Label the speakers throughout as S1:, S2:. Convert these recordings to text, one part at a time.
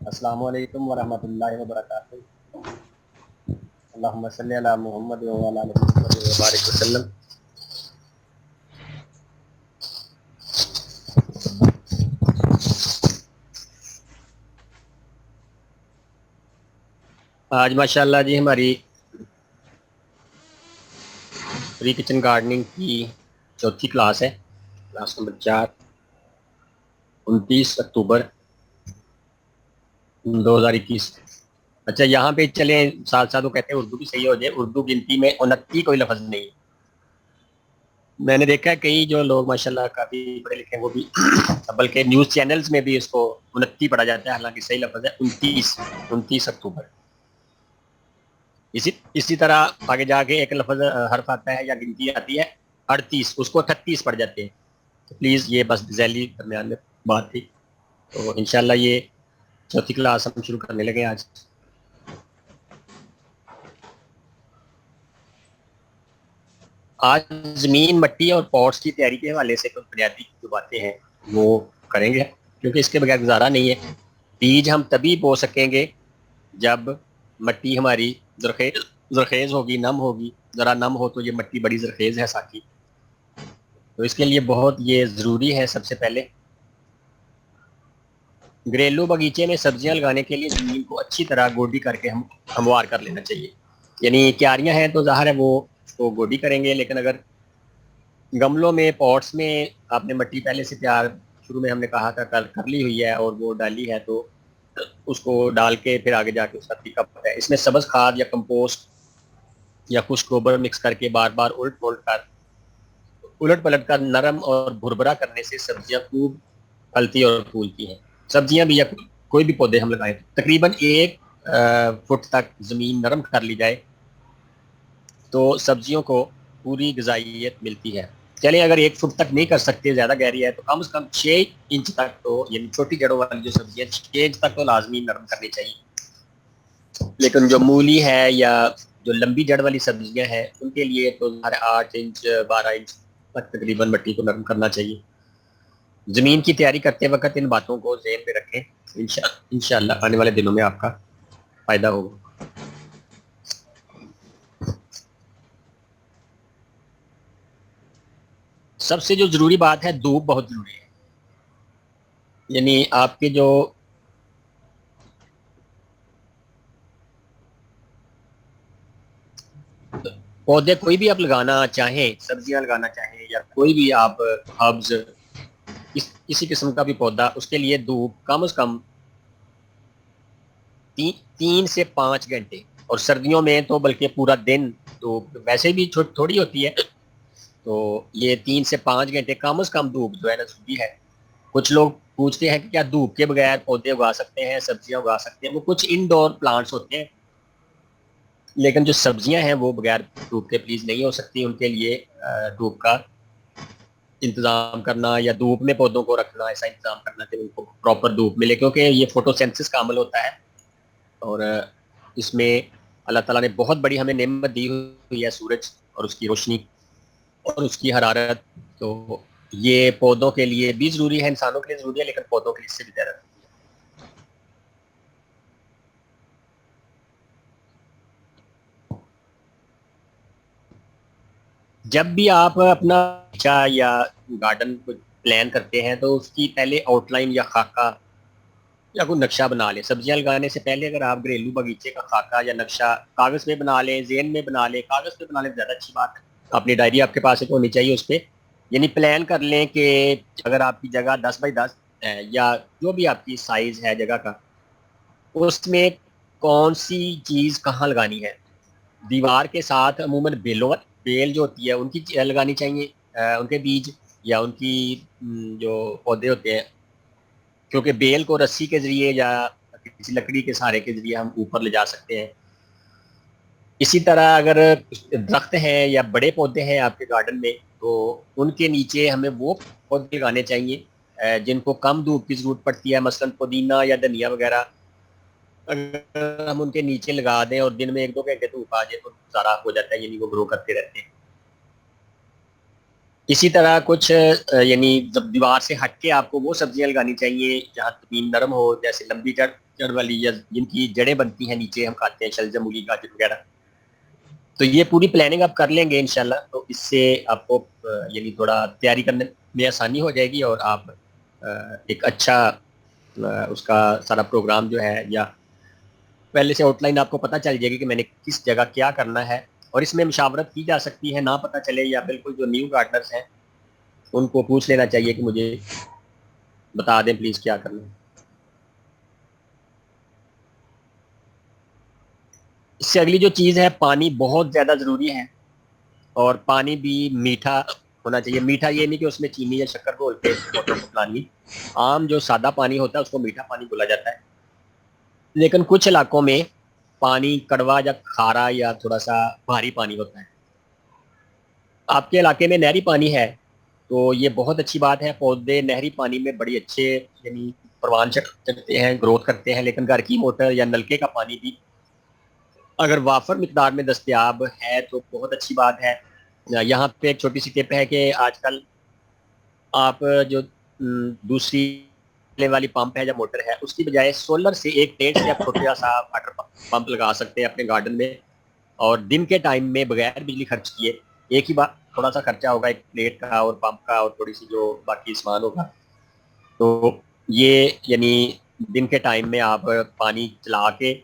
S1: السلام علیکم ورحمۃ اللہ وبرکاتہ۔ اللہم صلی علی محمد وعلی آل محمد وبارک وسلم۔ آج ماشاءاللہ جی ہماری پری کچن گارڈننگ کی چوتھی کلاس ہے، کلاس نمبر 4، 29 اکتوبر 2021۔ اچھا یہاں پہ چلیں ساتھ ساتھ، وہ کہتے ہیں اردو بھی صحیح ہو جائے، اردو گنتی میں 29 کوئی لفظ نہیں ہے۔ میں نے دیکھا ہے کئی جو لوگ ماشاءاللہ کافی پڑھے لکھے ہیں وہ بھی بلکہ نیوز چینلز میں بھی اس کو 29 پڑھا جاتا ہے، حالانکہ صحیح لفظ ہے 29 اکتوبر۔ اسی طرح آگے جا کے ایک لفظ حرف آتا ہے یا گنتی آتی ہے 38، اس کو 38 پڑھ جاتے ہیں۔ تو پلیز یہ بس ذیلی درمیان میں بات تھی، تو انشاءاللہ یہ چوتھی کلاس ہم شروع کرنے لگے آج۔ آج زمین، مٹی اور پوٹس کی تیاری کے حوالے سے کچھ بنیادی جو باتیں ہیں وہ کریں گے، کیونکہ اس کے بغیر گزارا نہیں ہے۔ بیج ہم تبھی بو سکیں گے جب مٹی ہماری زرخیز ہوگی، نم ہوگی۔ ذرا نم ہو تو یہ مٹی بڑی زرخیز ہے ساتھی، تو اس کے لیے بہت یہ ضروری ہے۔ سب سے پہلے گھریلو باغیچے میں سبزیاں لگانے کے لیے زمین کو اچھی طرح گوڈی کر کے ہموار کر لینا چاہیے۔ یعنی کیاریاں ہیں تو ظاہر ہے وہ اس کو گوڈی کریں گے، لیکن اگر گملوں میں، پوٹس میں آپ نے مٹی پہلے سے تیار، شروع میں ہم نے کہا تھا کر لی ہوئی ہے اور وہ ڈالی ہے، تو اس کو ڈال کے پھر آگے جا کے اس کا طریقہ پتہ ہے۔ اس میں سبز کھاد یا کمپوسٹ یا خشک گوبر مکس کر کے بار بار الٹ پلٹ کر نرم اور بھربھرا کرنے سے سبزیاں خوب پھلتی اور پھولتی ہیں۔ سبزیاں بھی یا کوئی بھی پودے ہم لگائیں تقریباً 1 فٹ تک زمین نرم کر لی جائے تو سبزیوں کو پوری غذائیت ملتی ہے۔ چلیں اگر 1 فٹ تک نہیں کر سکتے، زیادہ گہری ہے، تو کم سے کم 6 انچ تک تو، یعنی چھوٹی جڑوں والی جو سبزیاں 6 انچ تک تو لازمی نرم کرنی چاہیے۔ لیکن جو مولی ہے یا جو لمبی جڑ والی سبزیاں ہیں ان کے لیے تو 8 انچ 12 انچ تک تقریباً مٹی کو نرم کرنا چاہیے۔ زمین کی تیاری کرتے وقت ان باتوں کو ذہن میں رکھیں، انشاءاللہ آنے والے دنوں میں آپ کا فائدہ ہوگا۔ سب سے جو ضروری بات ہے، دھوپ بہت ضروری ہے۔ یعنی آپ کے جو پودے کوئی بھی آپ لگانا چاہیں، سبزیاں لگانا چاہیں یا کوئی بھی آپ ہربز، کسی قسم کا بھی پودا، اس کے لیے دھوپ کم از کم 3 سے 5 گھنٹے، اور سردیوں میں تو بلکہ پورا دن دھوپ ویسے بھی تھوڑی ہوتی ہے، تو یہ 3 سے 5 گھنٹے کم از کم دھوپ جو ہے نا ضروری ہے۔ کچھ لوگ پوچھتے ہیں کہ کیا دھوپ کے بغیر پودے اگا سکتے ہیں، سبزیاں اگا سکتے ہیں؟ وہ کچھ انڈور پلانٹس ہوتے ہیں، لیکن جو سبزیاں ہیں وہ بغیر دھوپ کے پلیز نہیں ہو سکتی۔ ان کے لیے دھوپ کا انتظام کرنا یا دھوپ میں پودوں کو رکھنا، ایسا انتظام کرنا کہ ان کو پراپر دھوپ ملے، کیونکہ یہ فوٹو سینتھسس کا عمل ہوتا ہے، اور اس میں اللہ تعالیٰ نے بہت بڑی ہمیں نعمت دی ہوئی ہے، سورج اور اس کی روشنی اور اس کی حرارت۔ تو یہ پودوں کے لیے بھی ضروری ہے، انسانوں کے لیے ضروری ہے، لیکن پودوں کے لیے اس سے بھی زیادہ۔ جب بھی آپ اپنا باغیچہ یا گارڈن کو پلان کرتے ہیں تو اس کی پہلے آؤٹ لائن یا خاکہ یا کوئی نقشہ بنا لیں۔ سبزیاں لگانے سے پہلے اگر آپ گھریلو باغیچے کا خاکہ یا نقشہ کاغذ میں بنا لیں، ذہن میں بنا لیں، کاغذ پہ بنا لیں زیادہ اچھی بات ہے۔ اپنی ڈائری آپ کے پاس ہونی چاہیے، اس پہ یعنی پلان کر لیں کہ اگر آپ کی جگہ 10 بائی 10 ہے یا جو بھی آپ کی سائز ہے جگہ کا، اس میں کون سی چیز کہاں لگانی ہے۔ دیوار کے ساتھ عموماً بیل جو ہوتی ہے ان کی لگانی چاہیے، ان کے بیج یا ان کی جو پودے ہوتے ہیں، کیونکہ بیل کو رسی کے ذریعے یا کسی لکڑی کے سہارے کے ذریعے ہم اوپر لے جا سکتے ہیں۔ اسی طرح اگر درخت ہیں یا بڑے پودے ہیں آپ کے گارڈن میں، تو ان کے نیچے ہمیں وہ پودے لگانے چاہیے جن کو کم دھوپ کی ضرورت پڑتی ہے، مثلاً پودینہ یا دھنیا وغیرہ۔ اگر ہم ان کے نیچے لگا دیں اور دن میں 1-2 گھنٹے دھوپ آ جائے تو سارا ہو جاتا ہے، یعنی وہ گرو کرتے رہتے ہیں۔ اسی طرح کچھ یعنی جب دیوار سے ہٹ کے آپ کو وہ سبزیاں لگانی چاہیے جہاں زمین نرم ہو، جیسے لمبی جڑ جڑ والی یا جن کی جڑیں بنتی ہیں نیچے ہم کھاتے ہیں شلجم مولی گاجر وغیرہ. تو یہ پوری پلاننگ آپ کر لیں گے انشاءاللہ تو اس سے آپ کو یعنی تھوڑا تیاری کرنے میں آسانی ہو جائے گی اور آپ ایک اچھا اس کا سارا پروگرام جو ہے یا پہلے سے آؤٹ لائن آپ کو پتہ چل جائے گی کہ میں نے کس جگہ کیا کرنا ہے. اور اس میں مشاورت کی جا سکتی ہے نہ پتہ چلے یا بالکل جو نیو گارڈنرز ہیں ان کو پوچھ لینا چاہیے کہ مجھے بتا دیں پلیز کیا کرنا ہے. اس سے اگلی جو چیز ہے پانی بہت زیادہ ضروری ہے اور پانی بھی میٹھا ہونا چاہیے. میٹھا یہ نہیں کہ اس میں چینی یا شکر گھول کے پودوں کو پلانی. عام جو سادہ پانی ہوتا ہے اس کو میٹھا پانی بولا جاتا ہے لیکن کچھ علاقوں میں پانی کڑوا یا کھارا یا تھوڑا سا بھاری پانی ہوتا ہے. آپ کے علاقے میں نہری پانی ہے تو یہ بہت اچھی بات ہے. پودے نہری پانی میں بڑی اچھے یعنی پروان چڑھتے ہیں گروتھ کرتے ہیں. لیکن گھر کی موٹر یا نلکے کا پانی بھی اگر وافر مقدار میں دستیاب ہے تو بہت اچھی بات ہے. یہاں پہ ایک چھوٹی سی ٹپ ہے کہ آج کل آپ جو دوسری والی پمپ ہے یا موٹر ہے اس کی بجائے سولر سے ایک پلیٹ سے آپ چھوٹا سا واٹر پمپ لگا سکتے ہیں اپنے گارڈن میں اور دن کے ٹائم میں بغیر بجلی خرچ کیے ایک ہی بار تھوڑا سا خرچہ ہوگا ایک پلیٹ کا اور پمپ کا اور تھوڑی سی جو باقی سامان ہوگا. تو یہ یعنی دن کے ٹائم میں آپ پانی چلا کے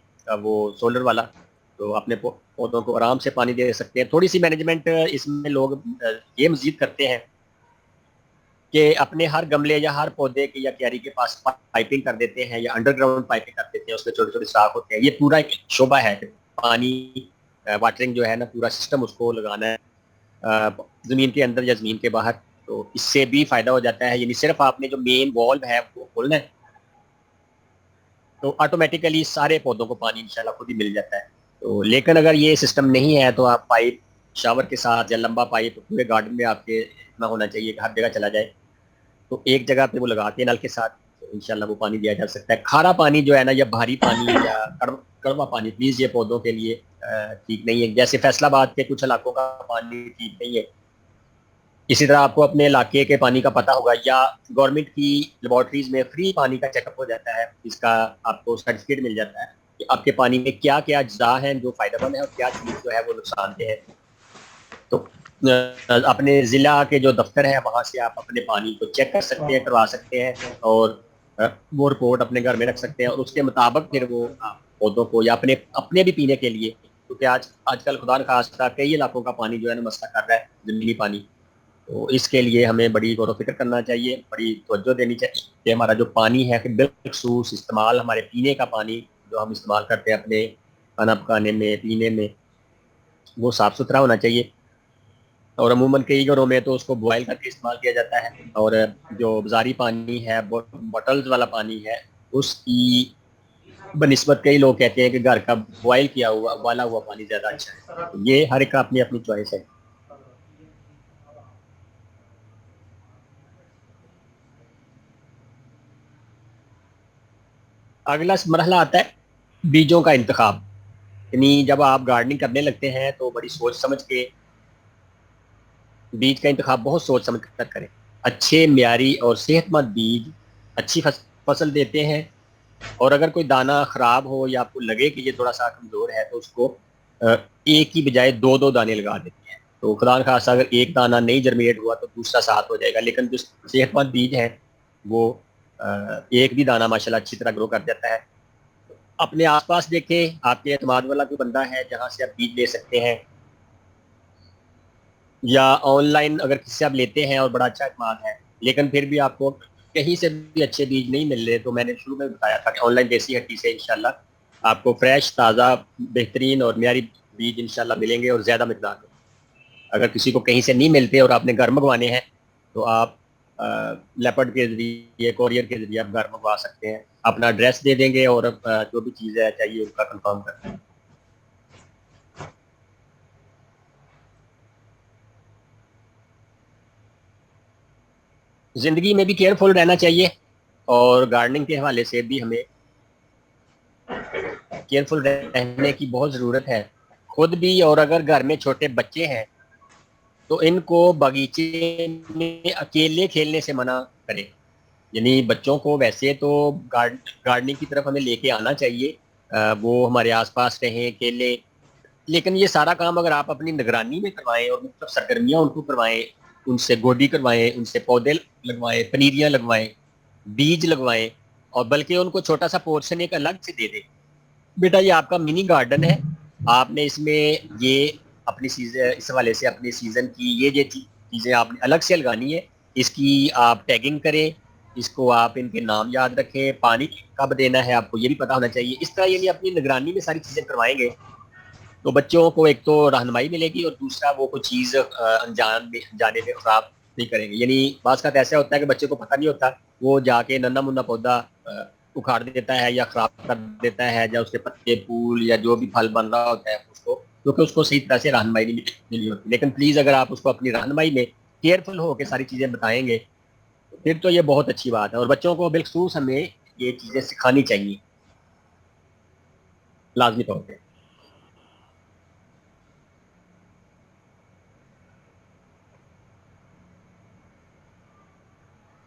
S1: وہ سولر والا تو اپنے پودوں کو آرام سے پانی دے سکتے ہیں. تھوڑی سی مینجمنٹ اس میں لوگ یہ مزید کرتے ہیں کہ اپنے ہر گملے یا ہر پودے کے یا کیاری کے پاس پائپنگ کر دیتے ہیں یا انڈر گراؤنڈ پائپنگ کر دیتے ہیں. اس میں چھوٹے چھوٹے ساخ ہوتے ہیں. یہ پورا ایک شعبہ ہے کہ پانی واٹرنگ جو ہے نا پورا سسٹم اس کو لگانا ہے زمین کے اندر یا زمین کے باہر. تو اس سے بھی فائدہ ہو جاتا ہے. یعنی صرف آپ نے جو مین والو ہے وہ کھولنا ہے تو آٹومیٹیکلی سارے پودوں کو پانی انشاءاللہ خود ہی مل جاتا ہے. تو لیکن اگر یہ سسٹم نہیں ہے تو آپ پائپ شاور کے ساتھ یا لمبا پائپ پورے گارڈن میں آپ کے اتنا ہونا چاہیے کہ ہر جگہ چلا جائے تو ایک جگہ پہ وہ لگاتے ہیں نل کے ساتھ تو انشاءاللہ وہ پانی دیا جا سکتا ہے. کھارا پانی جو ہے نا یا بھاری پانی یا کڑوا پانی پلیز یہ پودوں کے لیے ٹھیک نہیں ہے. جیسے فیصل آباد کے کچھ علاقوں کا پانی ٹھیک نہیں ہے. اسی طرح آپ کو اپنے علاقے کے پانی کا پتہ ہوگا یا گورنمنٹ کی لیبارٹریز میں فری پانی کا چیک اپ ہو جاتا ہے. اس کا آپ کو سرٹیفکیٹ مل جاتا ہے کہ آپ کے پانی میں کیا کیا اجزاء ہیں جو فائدہ مند ہے اور کیا چیز جو ہے وہ نقصان دہ ہے. تو اپنے ضلع کے جو دفتر ہے وہاں سے آپ اپنے پانی کو چیک کر سکتے ہیں کروا سکتے ہیں اور وہ رپورٹ اپنے گھر میں رکھ سکتے ہیں اور اس کے مطابق پھر وہ پودوں کو یا اپنے بھی پینے کے لیے کیونکہ آج کل خدا نخواستہ کئی علاقوں کا پانی جو ہے نا مسئلہ کر رہا ہے زمینی پانی. تو اس کے لیے ہمیں بڑی غور و فکر کرنا چاہیے بڑی توجہ دینی چاہیے کہ ہمارا جو پانی ہے کہ بالخصوص استعمال ہمارے پینے کا پانی جو ہم استعمال کرتے ہیں اپنے کھانا پکانے میں پینے میں وہ صاف ستھرا ہونا چاہیے. اور عموماً کئی گھروں میں تو اس کو بوائل کر کے استعمال کیا جاتا ہے اور جو بازاری پانی ہے بوٹلز والا پانی ہے اس کی بنسبت کئی لوگ کہتے ہیں کہ گھر کا بوائل کیا ہوا ابالا ہوا پانی زیادہ اچھا ہے. یہ ہر ایک کا اپنی اپنی چوائس ہے. اگلا مرحلہ آتا ہے بیجوں کا انتخاب. یعنی جب آپ گارڈننگ کرنے لگتے ہیں تو بڑی سوچ سمجھ کے بیج کا انتخاب بہت سوچ سمجھ کر کریں. اچھے معیاری اور صحت مند بیج اچھی فصل دیتے ہیں اور اگر کوئی دانہ خراب ہو یا آپ کو لگے کہ یہ تھوڑا سا کمزور ہے تو اس کو ایک کی بجائے دو دو دانے لگا دیتے ہیں. تو خدا نخواستہ اگر ایک دانہ نہیں جرمینیٹ ہوا تو دوسرا ساتھ ہو جائے گا. لیکن جو صحت مند بیج ہے وہ ایک بھی دانہ ماشاءاللہ اچھی طرح گرو کر جاتا ہے. اپنے آس پاس دیکھیں آپ کے اعتماد والا کوئی بندہ ہے جہاں سے آپ بیج لے سکتے ہیں یا آن لائن اگر کسی سے آپ لیتے ہیں اور بڑا اچھا اعتماد ہے لیکن پھر بھی آپ کو کہیں سے بھی اچھے بیج نہیں مل رہے تو میں نے شروع میں بتایا تھا کہ آن لائن دیسی ہٹی سے انشاءاللہ آپ کو فریش تازہ بہترین اور معیاری بیج انشاءاللہ ملیں گے اور زیادہ مقدار میں. اگر کسی کو کہیں سے نہیں ملتے اور آپ نے گھر منگوانے ہیں تو آپ لیپرڈ کے ذریعے کوریئر کے ذریعے آپ گھر منگوا سکتے ہیں. اپنا ایڈریس دے دیں گے اور جو بھی چیزیں چاہیے ان کا کنفرم کر دیں. زندگی میں بھی کیئرفل رہنا چاہیے اور گارڈننگ کے حوالے سے بھی ہمیں کیئرفل رہنے کی بہت ضرورت ہے خود بھی. اور اگر گھر میں چھوٹے بچے ہیں تو ان کو باغیچے میں اکیلے کھیلنے سے منع کریں. یعنی بچوں کو ویسے تو گارڈننگ کی طرف ہمیں لے کے آنا چاہیے، وہ ہمارے آس پاس رہیں، کھیلیں، لیکن یہ سارا کام اگر آپ اپنی نگرانی میں کروائیں اور مختلف سرگرمیاں ان کو کروائیں، ان سے گوڈی کروائیں، ان سے پودے لگوائیں، پنیریاں لگوائیں، بیج لگوائیں، اور بلکہ ان کو چھوٹا سا پورشن ایک الگ سے دے دیں، بیٹا یہ آپ کا منی گارڈن ہے، آپ نے اس میں یہ اپنی سیزن، اس حوالے سے اپنی سیزن کی یہ چیزیں آپ نے الگ سے لگانی ہے، اس کی آپ ٹیگنگ کریں، اس کو آپ ان کے نام یاد رکھیں، پانی کب دینا ہے آپ کو یہ بھی پتا ہونا چاہیے، اس طرح یعنی اپنی نگرانی میں ساری چیزیں کروائیں گے تو بچوں کو ایک تو رہنمائی ملے گی، اور دوسرا وہ کوئی چیز انجان میں جانے میں خراب نہیں کریں گے۔ یعنی بعض کا ایسا ہوتا ہے کہ بچے کو پتہ نہیں ہوتا، وہ جا کے ننا منا پودا اکھاڑ دیتا ہے یا خراب کر دیتا ہے، یا اس کے پتے پھول یا جو بھی پھل بن رہا ہوتا ہے اس کو، کیونکہ اس کو صحیح طرح سے رہنمائی نہیں ملی ہوتی۔ لیکن پلیز اگر آپ اس کو اپنی رہنمائی میں کیئرفل ہو کے ساری چیزیں بتائیں گے پھر تو یہ بہت اچھی بات ہے، اور بچوں کو بالخصوص ہمیں یہ چیزیں سکھانی چاہیے لازمی طور پہ۔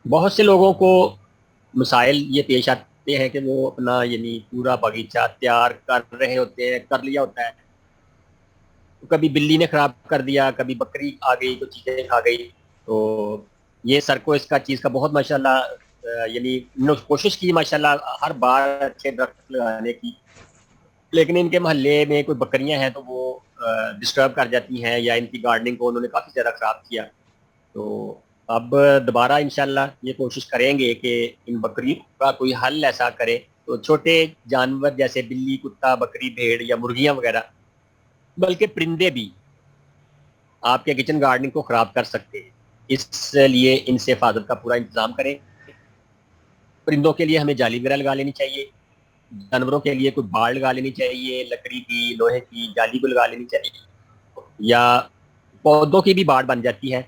S1: بہت سے لوگوں کو مسائل یہ پیش آتے ہیں کہ وہ اپنا یعنی پورا باغیچہ تیار کر رہے ہوتے ہیں، کر لیا ہوتا ہے، تو کبھی بلی نے خراب کر دیا، کبھی بکری آ گئی تو چیزیں کھا گئی، تو یہ سر کو اس کا چیز کا بہت ماشاءاللہ یعنی انہوں نے کوشش کی ماشاءاللہ ہر بار اچھے درخت لگانے کی، لیکن ان کے محلے میں کوئی بکریاں ہیں تو وہ ڈسٹرب کر جاتی ہیں، یا ان کی گارڈننگ کو انہوں نے کافی زیادہ خراب کیا، تو اب دوبارہ انشاءاللہ یہ کوشش کریں گے کہ ان بکریوں کا کوئی حل ایسا کرے تو چھوٹے جانور جیسے بلی، کتا، بکری، بھیڑ یا مرغیاں وغیرہ، بلکہ پرندے بھی آپ کے کچن گارڈننگ کو خراب کر سکتے ہیں، اس لیے ان سے حفاظت کا پورا انتظام کریں۔ پرندوں کے لیے ہمیں جالی وغیرہ لگا لینی چاہیے، جانوروں کے لیے کوئی باڑ لگا لینی چاہیے، لکڑی کی، لوہے کی جالی کو لگا لینی چاہیے، یا پودوں کی بھی باڑ بن جاتی ہے،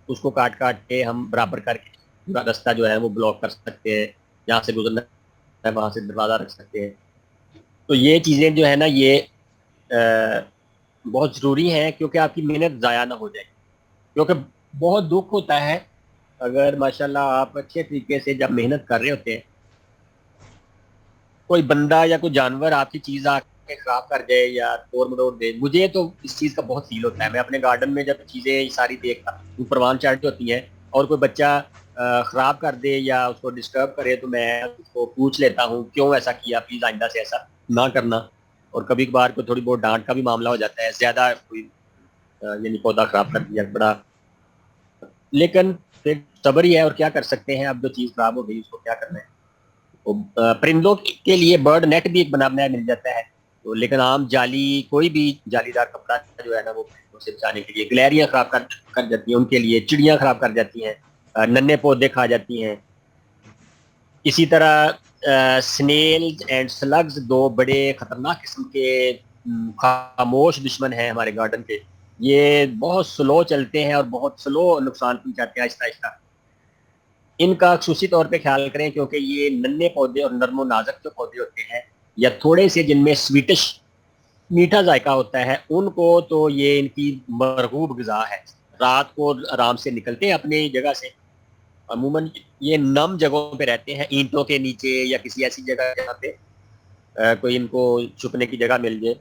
S1: اس کو کاٹ کاٹ کے ہم برابر کر کے پورا راستہ جو ہے وہ بلاک کر سکتے ہیں، جہاں سے گزرنا ہے وہاں سے دروازہ رکھ سکتے ہیں۔ تو یہ چیزیں جو ہے نا یہ بہت ضروری ہیں، کیونکہ آپ کی محنت ضائع نہ ہو جائے، کیونکہ بہت دکھ ہوتا ہے اگر ماشاءاللہ آپ اچھے طریقے سے جب محنت کر رہے ہوتے ہیں کوئی بندہ یا کوئی جانور آپ کی چیز آ کے خراب کر جائے یا توڑ مروڑ دے۔ مجھے تو اس چیز کا بہت فیل ہوتا ہے، میں اپنے گارڈن میں جب چیزیں ساری دیکھتا ہوں پروان چڑھ ہوتی ہیں اور کوئی بچہ خراب کر دے یا اس کو ڈسٹرب کرے تو میں اس کو پوچھ لیتا ہوں کیوں ایسا کیا، پلیز آئندہ سے ایسا نہ کرنا، اور کبھی کبھار کو تھوڑی بہت ڈانٹ کا بھی معاملہ ہو جاتا ہے، زیادہ کوئی یعنی پودا خراب کر دیا بڑا، لیکن پھر صبر ہی ہے اور کیا کر سکتے ہیں، اب جو چیز خراب ہو گئی اس کو کیا کرنا ہے۔ پرندوں کے لیے برڈ نیٹ بھی ایک بنا بنایا مل جاتا ہے، تو لیکن عام جالی کوئی بھی جالی دار کپڑا جو ہے نا وہ پرندوں سے بچانے کے لیے، گلیریاں خراب کر جاتی ہیں ان کے لیے، چڑیاں خراب کر جاتی ہیں، ننے پودے کھا جاتی ہیں، اسی طرح سنیل اینڈ سلگز دو بڑے خطرناک قسم کے خاموش دشمن ہیں ہمارے گارڈن کے، یہ بہت سلو چلتے ہیں اور بہت سلو نقصان پہنچاتے ہیں آہستہ آہستہ، ان کا خصوصی طور پہ خیال کریں کیونکہ یہ ننے پودے اور نرم و نازک جو پودے ہوتے ہیں یا تھوڑے سے جن میں سویٹش میٹھا ذائقہ ہوتا ہے ان کو تو یہ ان کی مرغوب غذا ہے، رات کو آرام سے نکلتے ہیں اپنی جگہ سے، عموماً یہ نم جگہوں پہ رہتے ہیں، اینٹوں کے نیچے یا کسی ایسی جگہ جہاں پہ کوئی ان کو چھپنے کی جگہ مل جائے،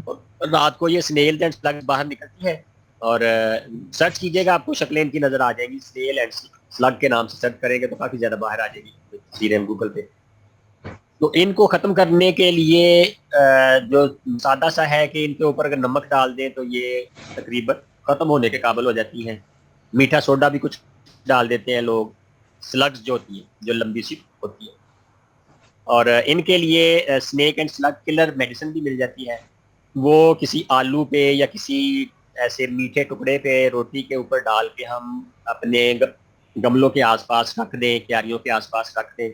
S1: اور رات کو یہ سنیل اینڈ سلگ باہر نکلتی ہے، اور سرچ کیجئے گا آپ کو شکلیں ان کی نظر آ جائیں گی، سنیل اینڈ سلگ کے نام سے سرچ کریں گے تو کافی زیادہ باہر آ جائے گی تصویریں گوگل پہ۔ تو ان کو ختم کرنے کے لیے جو سادہ سا ہے کہ ان کے اوپر اگر نمک ڈال دیں تو یہ تقریباً ختم ہونے کے قابل ہو جاتی ہیں، میٹھا سوڈا بھی کچھ ڈال دیتے ہیں لوگ، سلگز جو ہوتی ہیں جو لمبی سی ہوتی ہے، اور ان کے لیے اسنیک اینڈ سلگ کلر میڈیسن بھی مل جاتی ہے، وہ کسی آلو پہ یا کسی ایسے میٹھے ٹکڑے پہ روٹی کے اوپر ڈال کے ہم اپنے گملوں کے آس پاس رکھ دیں، کیاریوں کے آس پاس رکھ دیں،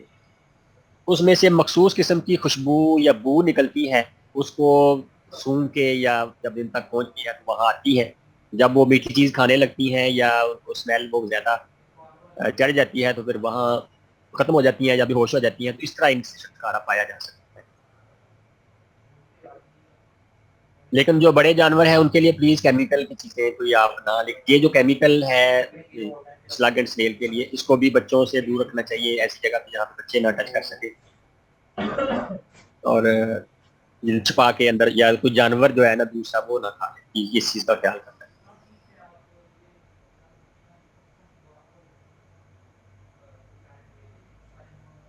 S1: اس میں سے مخصوص قسم کی خوشبو یا بو نکلتی ہے، اس کو سونگھ کے یا جب ان تک پہنچتی ہے تو وہاں آتی ہے، جب وہ میٹھی چیز کھانے لگتی ہیں یا ان کو اسمیل بہت زیادہ چڑھ جاتی ہے تو پھر وہاں ختم ہو جاتی ہیں یا بھی ہوش ہو جاتی ہیں، تو اس طرح ان سے چھٹکارا پایا جا سکتا ہے۔ لیکن جو بڑے جانور ہیں ان کے لیے پلیز کیمیکل کی چیزیں کوئی آپ نہ، لیکن یہ جو کیمیکل ہے سلگ اینڈ سنیل کے لیے، اس کو بھی بچوں سے دور رکھنا چاہیے، ایسی جگہ پہ جہاں پہ بچے نہ ٹچ کر سکے، اور چھپا کے اندر یا کوئی جانور جو ہے نا دوسرا وہ نہ کھا لے، اس چیز کا خیال کرنا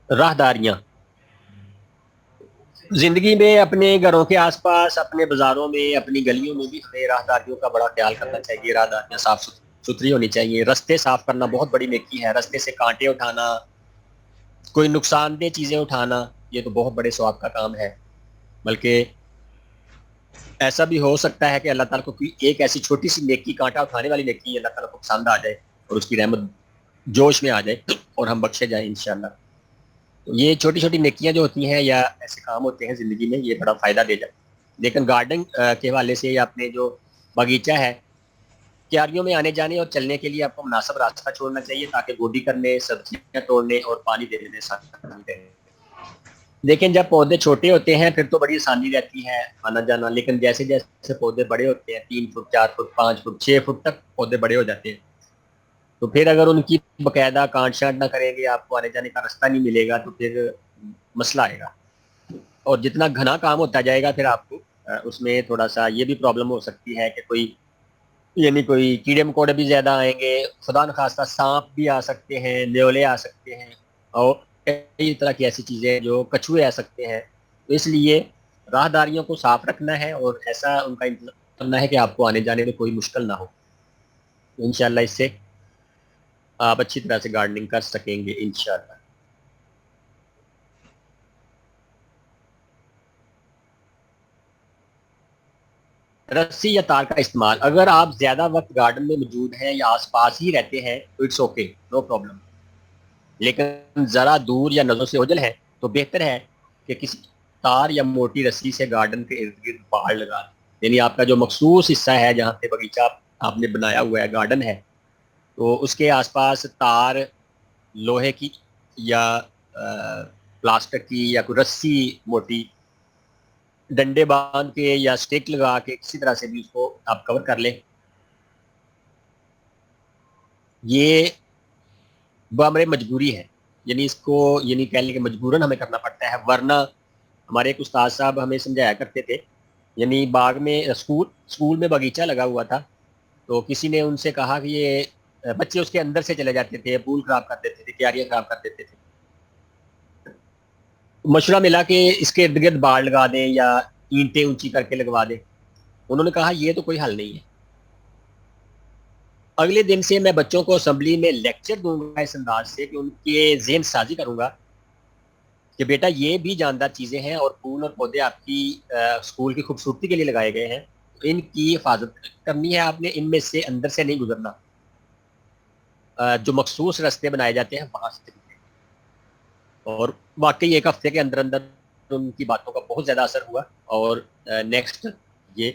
S1: ہے۔ راہداریاں زندگی میں اپنے گھروں کے آس پاس، اپنے بازاروں میں، اپنی گلیوں میں بھی ہمیں راہداریوں کا بڑا خیال کرنا چاہیے، راہداریاں صاف ستھری ہونی چاہیے، رستے صاف کرنا بہت بڑی نیکی ہے، رستے سے کانٹے اٹھانا، کوئی نقصان دہ چیزیں اٹھانا، یہ تو بہت بڑے ثواب کا کام ہے، بلکہ ایسا بھی ہو سکتا ہے کہ اللہ تعالیٰ کو کوئی ایک ایسی چھوٹی سی نیکی، کانٹا اٹھانے والی نیکی اللہ تعالیٰ کو پسند آ جائے اور اس کی رحمت جوش میں آ جائے اور ہم بخشے جائیں انشاءاللہ۔ تو یہ چھوٹی چھوٹی نیکیاں جو ہوتی ہیں یا ایسے کام ہوتے ہیں زندگی میں، یہ بڑا فائدہ دے جاتے ہیں۔ لیکن گارڈن کے حوالے سے یا اپنے جو باغیچہ ہے، کیاریوں میں آنے جانے اور چلنے کے لیے آپ کو مناسب راستہ چھوڑنا چاہیے تاکہ گوڈی کرنے، سبزیاں توڑنے اور پانی دینے میں آسانی رہے۔ لیکن جب پودے چھوٹے ہوتے ہیں پھر تو بڑی آسانی رہتی ہے آنا جانا، لیکن جیسے جیسے پودے بڑے ہوتے ہیں، 3 فٹ 4 فٹ 5 فٹ 6 فٹ تک پودے بڑے ہو جاتے ہیں، تو پھر اگر ان کی باقاعدہ کانٹ شانٹ نہ کریں گے، آپ کو آنے جانے کا راستہ نہیں ملے گا، تو پھر مسئلہ آئے گا، اور جتنا گھنا کام ہوتا جائے گا پھر آپ کو اس میں تھوڑا سا یہ بھی پرابلم ہو سکتی ہے کہ کوئی، یعنی کوئی کیڑے مکوڑے بھی زیادہ آئیں گے، خدا نخواستہ سانپ بھی آ سکتے ہیں، نیولے آ سکتے ہیں، اور کئی طرح کی ایسی چیزیں جو کچھوے آ سکتے ہیں، تو اس لیے راہداریوں کو صاف رکھنا ہے اور ایسا ان کا انتظام کرنا ہے کہ آپ کو آنے جانے میں کوئی مشکل نہ ہو، انشاءاللہ اس سے آپ اچھی طرح سے گارڈننگ کر سکیں گے انشاءاللہ۔ رسی یا تار کا استعمال، اگر آپ زیادہ وقت گارڈن میں موجود ہیں یا آس پاس ہی رہتے ہیں تو اٹس اوکے، نو پرابلم، لیکن ذرا دور یا نظروں سے اوجھل ہے تو بہتر ہے کہ کسی تار یا موٹی رسی سے گارڈن کے ارد گرد پہاڑ لگا دیں، یعنی آپ کا جو مخصوص حصہ ہے جہاں پہ باغیچہ آپ نے بنایا ہوا ہے، گارڈن ہے، تو اس کے آس پاس تار، لوہے کی یا پلاسٹک کی یا کوئی رسی موٹی، ڈنڈے باندھ کے یا سٹک لگا کے کسی طرح سے بھی اس کو آپ کور کر لیں، یہ ہماری مجبوری ہے، یعنی اس کو یعنی کہہ لیں کہ مجبوراً ہمیں کرنا پڑتا ہے، ورنہ ہمارے ایک استاد صاحب ہمیں سمجھایا کرتے تھے، یعنی باغ میں اسکول میں باغیچہ لگا ہوا تھا، تو کسی نے ان سے کہا کہ یہ بچے اس کے اندر سے چلے جاتے تھے، پول خراب کر دیتے تھے، کیاریاں خراب کر دیتے تھے، مشورہ ملا کہ اس کے ارد گرد باڑ لگا دیں یا اینٹیں اونچی کر کے لگوا دیں، انہوں نے کہا یہ تو کوئی حل نہیں ہے۔ اگلے دن سے میں بچوں کو اسمبلی میں لیکچر دوں گا اس انداز سے کہ ان کے ذہن سازی کروں گا کہ بیٹا یہ بھی جاندار چیزیں ہیں اور پھول اور پودے آپ کی اسکول کی خوبصورتی کے لیے لگائے گئے ہیں، ان کی حفاظت کرنی ہے، آپ نے ان میں سے اندر سے نہیں گزرنا، جو مخصوص راستے بنائے جاتے ہیں وہاں سے گزریں۔ اور واقعی ایک ہفتے کے اندر اندر ان کی باتوں کا بہت زیادہ اثر ہوا، اور نیکسٹ یہ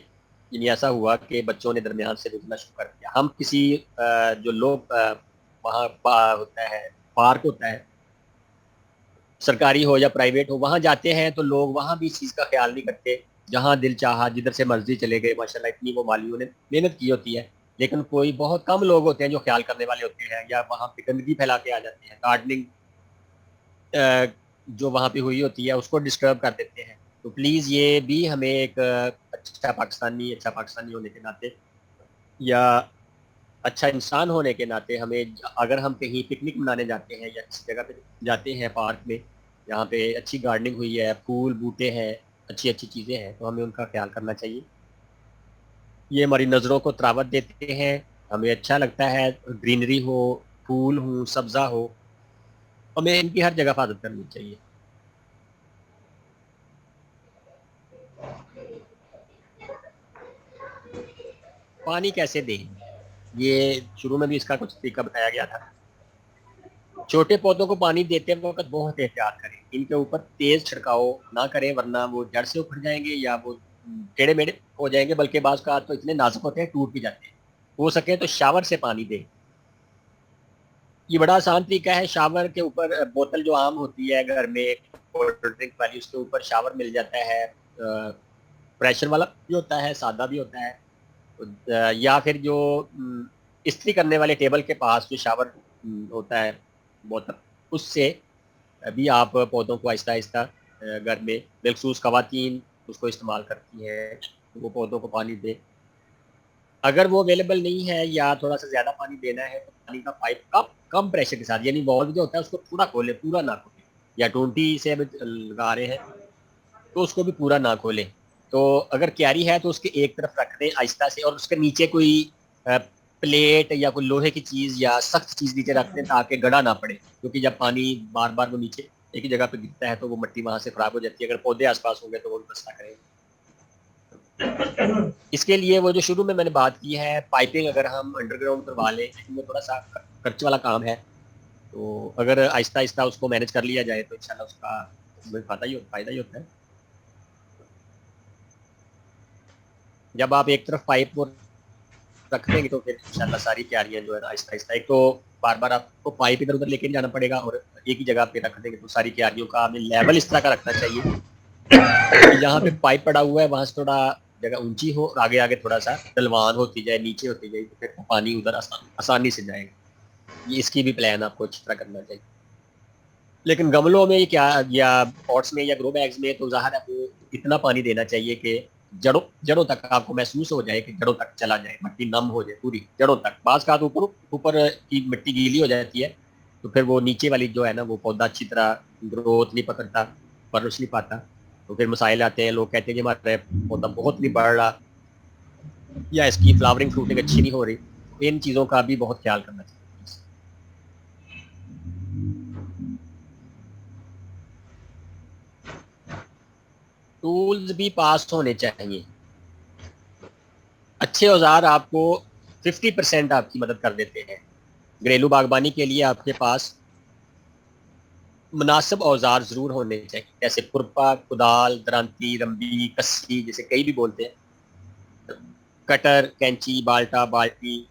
S1: یعنی ایسا ہوا کہ بچوں نے درمیان سے گزرنا شروع کر دیا۔ ہم کسی جو لوگ وہاں ہوتا ہے، پارک ہوتا ہے، سرکاری ہو یا پرائیویٹ ہو، وہاں جاتے ہیں تو لوگ وہاں بھی اس چیز کا خیال نہیں کرتے، جہاں دل چاہا جدھر سے مرضی چلے گئے، ماشاءاللہ اتنی وہ مالیوں نے محنت کی ہوتی ہے، لیکن کوئی بہت کم لوگ ہوتے ہیں جو خیال کرنے والے ہوتے ہیں، یا وہاں پہ گندگی پھیلا کے آ جاتے ہیں، گارڈننگ جو وہاں پہ ہوئی ہوتی ہے اس کو ڈسٹرب کر دیتے ہیں۔ تو پلیز یہ بھی ہمیں ایک اچھا پاکستانی ہونے کے ناطے یا اچھا انسان ہونے کے ناطے ہمیں، اگر ہم کہیں پکنک منانے جاتے ہیں یا کسی جگہ پہ جاتے ہیں پارک میں جہاں پہ اچھی گارڈننگ ہوئی ہے، پھول بوٹے ہیں، اچھی اچھی چیزیں ہیں، تو ہمیں ان کا خیال کرنا چاہیے، یہ ہماری نظروں کو تراوت دیتے ہیں، ہمیں اچھا لگتا ہے، گرینری ہو، پھول ہوں، سبزہ ہو، ہمیں ان کی ہر جگہ حفاظت کرنی چاہیے۔ پانی کیسے دیں، یہ شروع میں بھی اس کا کچھ طریقہ بتایا گیا تھا۔ چھوٹے پودوں کو پانی دیتے وقت بہت احتیاط کریں، ان کے اوپر تیز چھڑکاؤ نہ کریں ورنہ وہ جڑ سے اکھڑ جائیں گے یا وہ ٹیڑے میڑے ہو جائیں گے، بلکہ بعض کا تو اتنے نازک ہوتے ہیں ٹوٹ بھی جاتے ہیں۔ ہو سکے تو شاور سے پانی دیں، یہ بڑا آسان طریقہ ہے، شاور کے اوپر بوتل جو عام ہوتی ہے گھر میں کولڈ ڈرنک والی، اس کے اوپر شاور مل جاتا ہے، پریشر والا بھی ہوتا ہے، سادہ بھی ہوتا ہے، یا پھر جو استری کرنے والے ٹیبل کے پاس جو شاور ہوتا ہے بوتل، اس سے بھی آپ پودوں کو آہستہ آہستہ گھر میں بالخصوص خواتین اس کو استعمال کرتی ہیں، وہ پودوں کو پانی دے. اگر وہ اویلیبل نہیں ہے یا تھوڑا سا زیادہ پانی دینا ہے تو پانی کا پائپ کم پریشر کے ساتھ، یعنی والو جو ہوتا ہے اس کو تھوڑا کھولے، پورا نہ کھولے. یا 20 سے لگا رہے ہیں تو اس کو بھی پورا نہ کھولیں. تو اگر کیاری ہے تو اس کے ایک طرف رکھ دیں آہستہ سے، اور اس کے نیچے کوئی پلیٹ یا کوئی لوہے کی چیز یا سخت چیز نیچے رکھ دیں تاکہ گڑا نہ پڑے، کیونکہ جب پانی بار بار وہ نیچے ایک ہی جگہ پہ گرتا ہے تو وہ مٹی وہاں سے خراب ہو جاتی ہے. اگر پودے آس پاس ہوں گے تو وہ بھی مسئلہ کریں. اس کے لیے وہ جو شروع میں نے بات کی ہے پائپنگ، اگر ہم انڈر گراؤنڈ کروا لیں، لیکن وہ تھوڑا سا خرچ والا کام ہے، تو اگر آہستہ آہستہ اس کو مینج کر لیا جائے تو انشاءاللہ اس کا فائدہ ہی ہوتا ہے. جب آپ ایک طرف پائپ کو رکھ دیں گے تو پھر انشاءاللہ ساری کیاریاں جو ہے آہستہ آہستہ، ایک تو بار بار آپ کو پائپ ادھر ادھر لے کے جانا پڑے گا، اور ایک ہی جگہ پہ رکھ دیں گے تو ساری کیاریوں کا ہمیں لیول اس طرح کا رکھنا چاہیے کہ جہاں پہ پائپ پڑا ہوا ہے وہاں سے تھوڑا جگہ اونچی ہو اور آگے آگے تھوڑا سا ڈلوان ہوتی جائے، نیچے ہوتی جائے، تو پھر پانی ادھر آسانی سے جائے گا. یہ اس کی بھی پلان آپ کو اچھی طرح کرنا چاہیے. لیکن گملوں میں کیا یا پاٹس میں یا گرو بیگز میں تو ظاہر ہے وہ اتنا پانی دینا چاہیے کہ جڑوں تک آپ کو محسوس ہو جائے کہ جڑوں تک چلا جائے، مٹی نم ہو جائے پوری جڑوں تک. بعض کا اوپر کی مٹی گیلی ہو جاتی ہے تو پھر وہ نیچے والی جو ہے نا وہ پودا اچھی طرح گروتھ نہیں پکڑتا، پرورش نہیں پاتا، تو پھر مسائل آتے ہیں. لوگ کہتے ہیں کہ ہمارا پودا بہت نہیں بڑھ رہا یا اس کی فلاورنگ فروٹنگ اچھی نہیں ہو رہی. ان چیزوں کا بھی بہت خیال کرنا چاہیے. ٹولز بھی پاس ہونے چاہیے. اچھے اوزار آپ کو 50% آپ کی مدد کر دیتے ہیں. گھریلو باغبانی کے لیے آپ کے پاس مناسب اوزار ضرور ہونے چاہیے، جیسے کھرپا، کدال، درانتی، رمبی، کسی جیسے کئی بھی بولتے ہیں، کٹر، کینچی، بالٹا، بالٹی،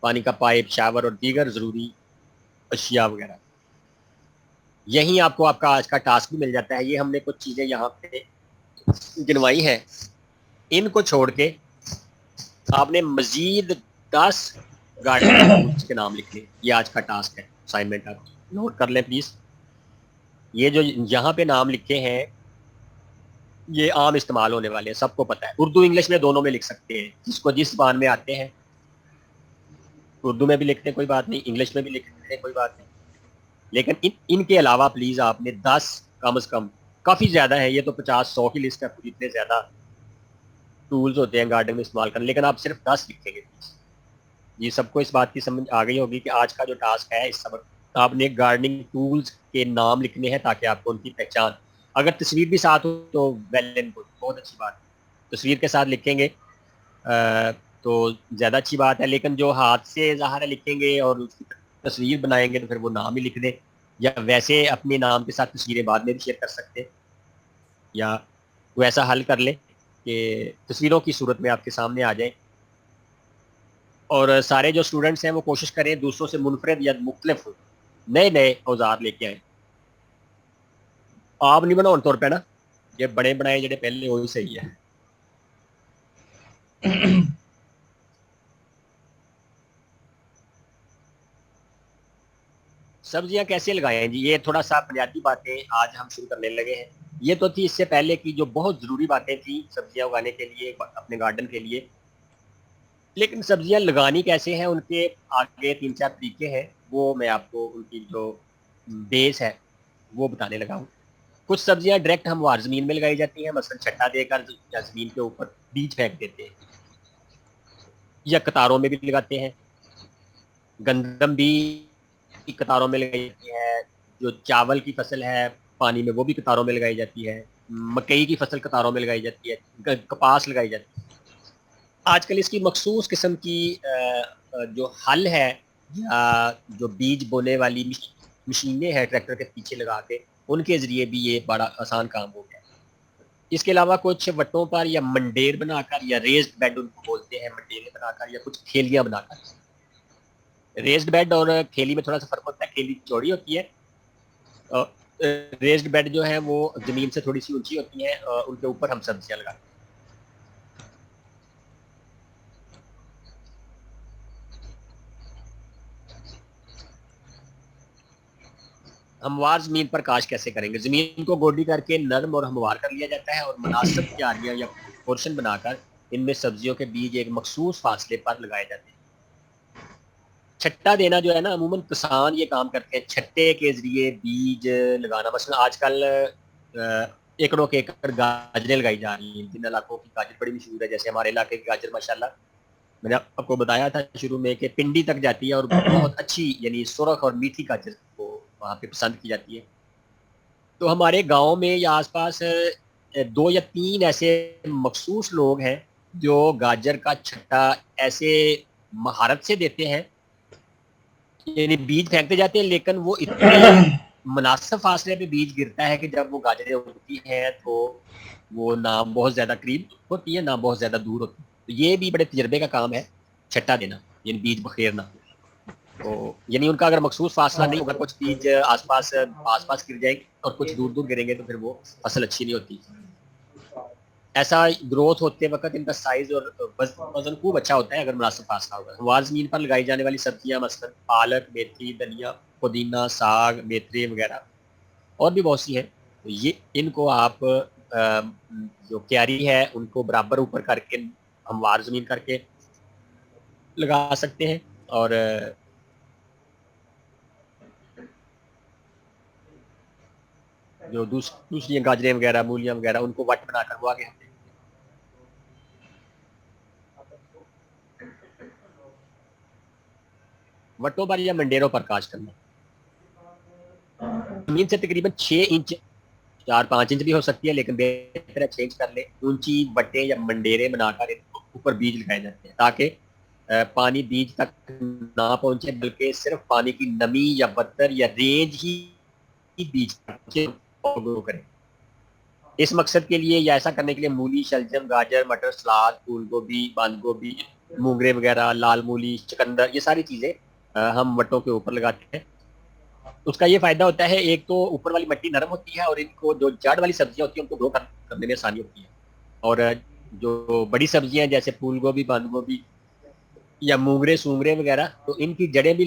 S1: پانی کا پائپ، شاور اور دیگر ضروری اشیاء وغیرہ. یہی آپ کو آپ کا آج کا ٹاسک بھی مل جاتا ہے. یہ ہم نے کچھ چیزیں یہاں پہ گنوائی ہیں، ان کو چھوڑ کے آپ نے مزید 10 گارڈننگ ٹولز کے نام لکھنے. یہ آج کا ٹاسک ہے، اسائنمنٹ آپ نوٹ کر لیں پلیز. یہ جو یہاں پہ نام لکھے ہیں یہ عام استعمال ہونے والے ہیں، سب کو پتہ ہے. اردو انگلش میں دونوں میں لکھ سکتے ہیں، جس کو جس زبان میں آتے ہیں. اردو میں بھی لکھتے ہیں کوئی بات نہیں، انگلش میں بھی لکھتے ہیں کوئی بات نہیں، لیکن ان کے علاوہ پلیز آپ نے 10 کم از کم، کافی زیادہ ہے یہ تو 50-100 کی لسٹ ہے، اتنے زیادہ ٹولز ہوتے ہیں گارڈن میں استعمال کرنے، لیکن آپ صرف 10 لکھیں گے. یہ سب کو اس بات کی سمجھ آ گئی ہوگی کہ آج کا جو ٹاسک ہے اس سبق آپ نے گارڈننگ ٹولز کے نام لکھنے ہیں تاکہ آپ کو ان کی پہچان، اگر تصویر بھی ساتھ ہو تو ویل اینڈ گڈ، بہت اچھی بات ہے. تصویر کے ساتھ لکھیں گے تو زیادہ اچھی بات ہے، لیکن جو ہاتھ سے ظاہر لکھیں گے اور اس کی تصویر بنائیں گے تو پھر وہ نام ہی لکھ دیں، یا ویسے اپنے نام کے ساتھ تصویریں بعد میں بھی شیئر کر سکتے ہیں، یا وہ ایسا حل کر لیں کہ تصویروں کی صورت میں آپ کے سامنے آ جائیں. اور سارے جو اسٹوڈنٹس ہیں وہ کوشش کریں دوسروں سے منفرد یا مختلف نئے اوزار لے کے آئیں. آپ نہیں بناؤ طور پہ نا، یہ بڑے بنائے جڑے پہلے وہی صحیح ہے. سبزیاں کیسے لگائیں جی؟ یہ تھوڑا سا بنیادی باتیں آج ہم شروع کرنے لگے ہیں. یہ تو تھی اس سے پہلے کی جو بہت ضروری باتیں تھیں سبزیاں اگانے کے لیے اپنے گارڈن کے لیے. لیکن سبزیاں لگانی کیسے ہیں ان کے آگے 3-4 طریقے ہیں، وہ میں آپ کو ان کی جو بیس ہے وہ بتانے لگا ہوں. کچھ سبزیاں ڈائریکٹ ہموار زمین میں لگائی جاتی ہیں، مثلا چھٹا دے کر یا زمین کے اوپر بیج پھینک دیتے ہیں، یا قطاروں میں بھی لگاتے ہیں. گندم بھی قطاروں میں لگائی جاتی ہے، جو چاول کی فصل ہے پانی میں وہ بھی قطاروں میں لگائی جاتی ہے، مکئی کی فصل قطاروں میں لگائی جاتی ہے، کپاس لگائی جاتی ہے. آج کل اس کی مخصوص قسم کی جو حل ہے یا جو بیج بونے والی مشینیں ہیں ٹریکٹر کے پیچھے لگا کے، ان کے ذریعے بھی یہ بڑا آسان کام ہو گیا. اس کے علاوہ کچھ وٹوں پر یا منڈیر بنا کر یا ریزڈ بیڈ ان کو بولتے ہیں، منڈیریں بنا کر یا کچھ کھیلیاں بنا کر. ریزڈ بیڈ اور کھیلی میں تھوڑا سا فرق ہوتا ہے، کھیلی چوڑی ہوتی ہے، ریزڈ بیڈ جو ہے وہ زمین سے تھوڑی سی اونچی ہوتی ہیں، ان کے اوپر ہم سبزیاں لگاتے ہیں. ہموار زمین پر کاشت کیسے کریں گے؟ زمین کو گوڈی کر کے نرم اور ہموار کر لیا جاتا ہے اور مناسب کیاریاں یا پورشن بنا کر ان میں سبزیوں کے بیج ایک مخصوص فاصلے پر لگائے جاتے ہیں۔ چھٹا دینا جو ہے نا، عموماً کسان یہ کام کرتے ہیں چھٹے کے ذریعے بیج لگانا۔ مثلا آج کل ایکڑوں کے ایکڑ گاجریں لگائی جا رہی ہیں، جن علاقوں کی گاجر بڑی مشہور ہے، جیسے ہمارے علاقے کی گاجر ماشاءاللہ میں نے آپ کو بتایا تھا شروع میں کہ پنڈی تک جاتی ہے اور بہت اچھی یعنی سرخ اور میٹھی گاجر کو وہاں پہ پسند کی جاتی ہے۔ تو ہمارے گاؤں میں یا آس پاس دو یا تین ایسے مخصوص لوگ ہیں جو گاجر کا چھٹا ایسے مہارت سے دیتے ہیں، یعنی بیج پھینکتے جاتے ہیں لیکن وہ اتنے مناسب فاصلے پہ بیج گرتا ہے کہ جب وہ گاجریں اگتی ہیں تو وہ نہ بہت زیادہ قریب ہوتی ہے نہ بہت زیادہ دور ہوتی ہے۔ تو یہ بھی بڑے تجربے کا کام ہے، چھٹا دینا یعنی بیج بخیرنا۔ تو یعنی ان کا اگر مخصوص فاصلہ نہیں ہوگا، کچھ بیج آس پاس گر جائیں گے اور کچھ دور دور گریں گے تو پھر وہ فصل اچھی نہیں ہوتی۔ ایسا گروتھ ہوتے وقت ان کا سائز اور وزن خوب اچھا ہوتا ہے اگر مناسب فاصلہ ہوگا۔ ہموار زمین پر لگائی جانے والی سبزیاں مثلا پالک، میتھی، دھنیا، پودینہ، ساگ، میتھری وغیرہ اور بھی بہت سی ہیں۔ یہ ان کو آپ جو کیاری ہے ان کو برابر اوپر کر کے ہموار زمین کر کے لگا سکتے ہیں، اور جو دوسری گاجریں وغیرہ، مولیاں وغیرہ، ان کو وٹ بنا کر وہ آگے ہم دیکھتے ہیں۔ وٹوں پر یا منڈیروں پر کاشت کرنا، زمین سے تقریباً 6 انچ، 4-5 انچ بھی ہو سکتی ہے لیکن بہتر ہے 6 انچ کر لیں، اونچی بٹیں یا منڈیریں بنا کر اوپر بیج لگائے جاتے ہیں تاکہ پانی بیج تک نہ پہنچے بلکہ صرف پانی کی نمی یا وتر یا رینج ہی بیج گرو کرے۔ اس مقصد کے لیے یا ایسا کرنے کے لیے مولی، شلجم، گاجر، مٹر، سلاد، پھول گوبھی، بند گوبھی، مونگرے وغیرہ، لال مولی، چکندر، یہ ساری چیزیں ہم وٹوں کے اوپر لگاتے ہیں۔ اس کا یہ فائدہ ہوتا ہے، ایک تو اوپر والی مٹی نرم ہوتی ہے اور ان کو جو جڑ والی سبزیاں ہوتی ہیں ان کو گرو کرنے میں آسانی ہوتی ہے، اور جو بڑی سبزیاں جیسے پھول گوبھی، بند گوبھی یا مونگرے سونگرے وغیرہ، تو ان کی جڑیں بھی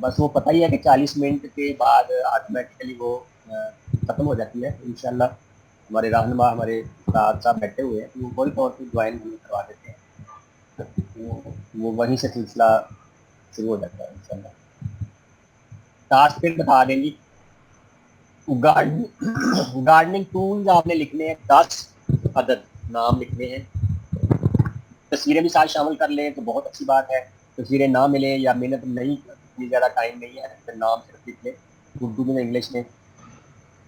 S1: بس وہ پتہ ہی ہے کہ 40 منٹ کے بعد آٹومیٹیکلی وہ ختم ہو جاتی ہے. انشاءاللہ ہمارے رہنما ہمارے استاد صاحب بیٹھے ہوئے ہیں، وہ فوری طور پہ جوائن ہمیں کروا دیتے ہیں، وہ وہیں سے سلسلہ شروع ہو جاتا ہے انشاءاللہ. ٹاسک پھر بتا دیں گی. گارڈننگ ٹولز آپ نے لکھنے ہیں 10 عدد نام لکھنے ہیں. تصویریں بھی ساتھ شامل کر لیں تو بہت اچھی بات ہے. تصویریں نہ ملیں یا محنت نہیں، اتنی زیادہ ٹائم نہیں ہے پھر نام صرف لکھ لیں، اردو میں انگلش میں.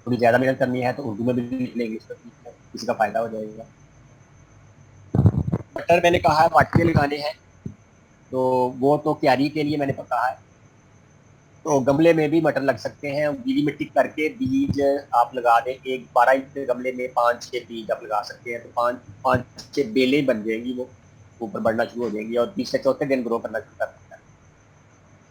S1: تھوڑی زیادہ محنت کرنی ہے تو اردو میں بھی لکھ لیں، انگلش میں بھی لکھ لیں، کسی کا فائدہ ہو جائے گا. مٹر میں نے کہا ہے واٹیاں لگانے ہیں، تو وہ تو کیاری کے لیے میں نے کہا ہے. تو گملے میں بھی مٹر لگ سکتے ہیں. گیلی مٹی کر کے بیج آپ لگا دیں. ایک 12 انچ گملے میں 5-6 بیج آپ لگا سکتے ہیں، تو 5-6 بیلیں بن جائیں گی، وہ اوپر بڑھنا شروع ہو جائیں گی اور تیسرے چوتھے دن گرو کرنا شروع کر سکتا ہے.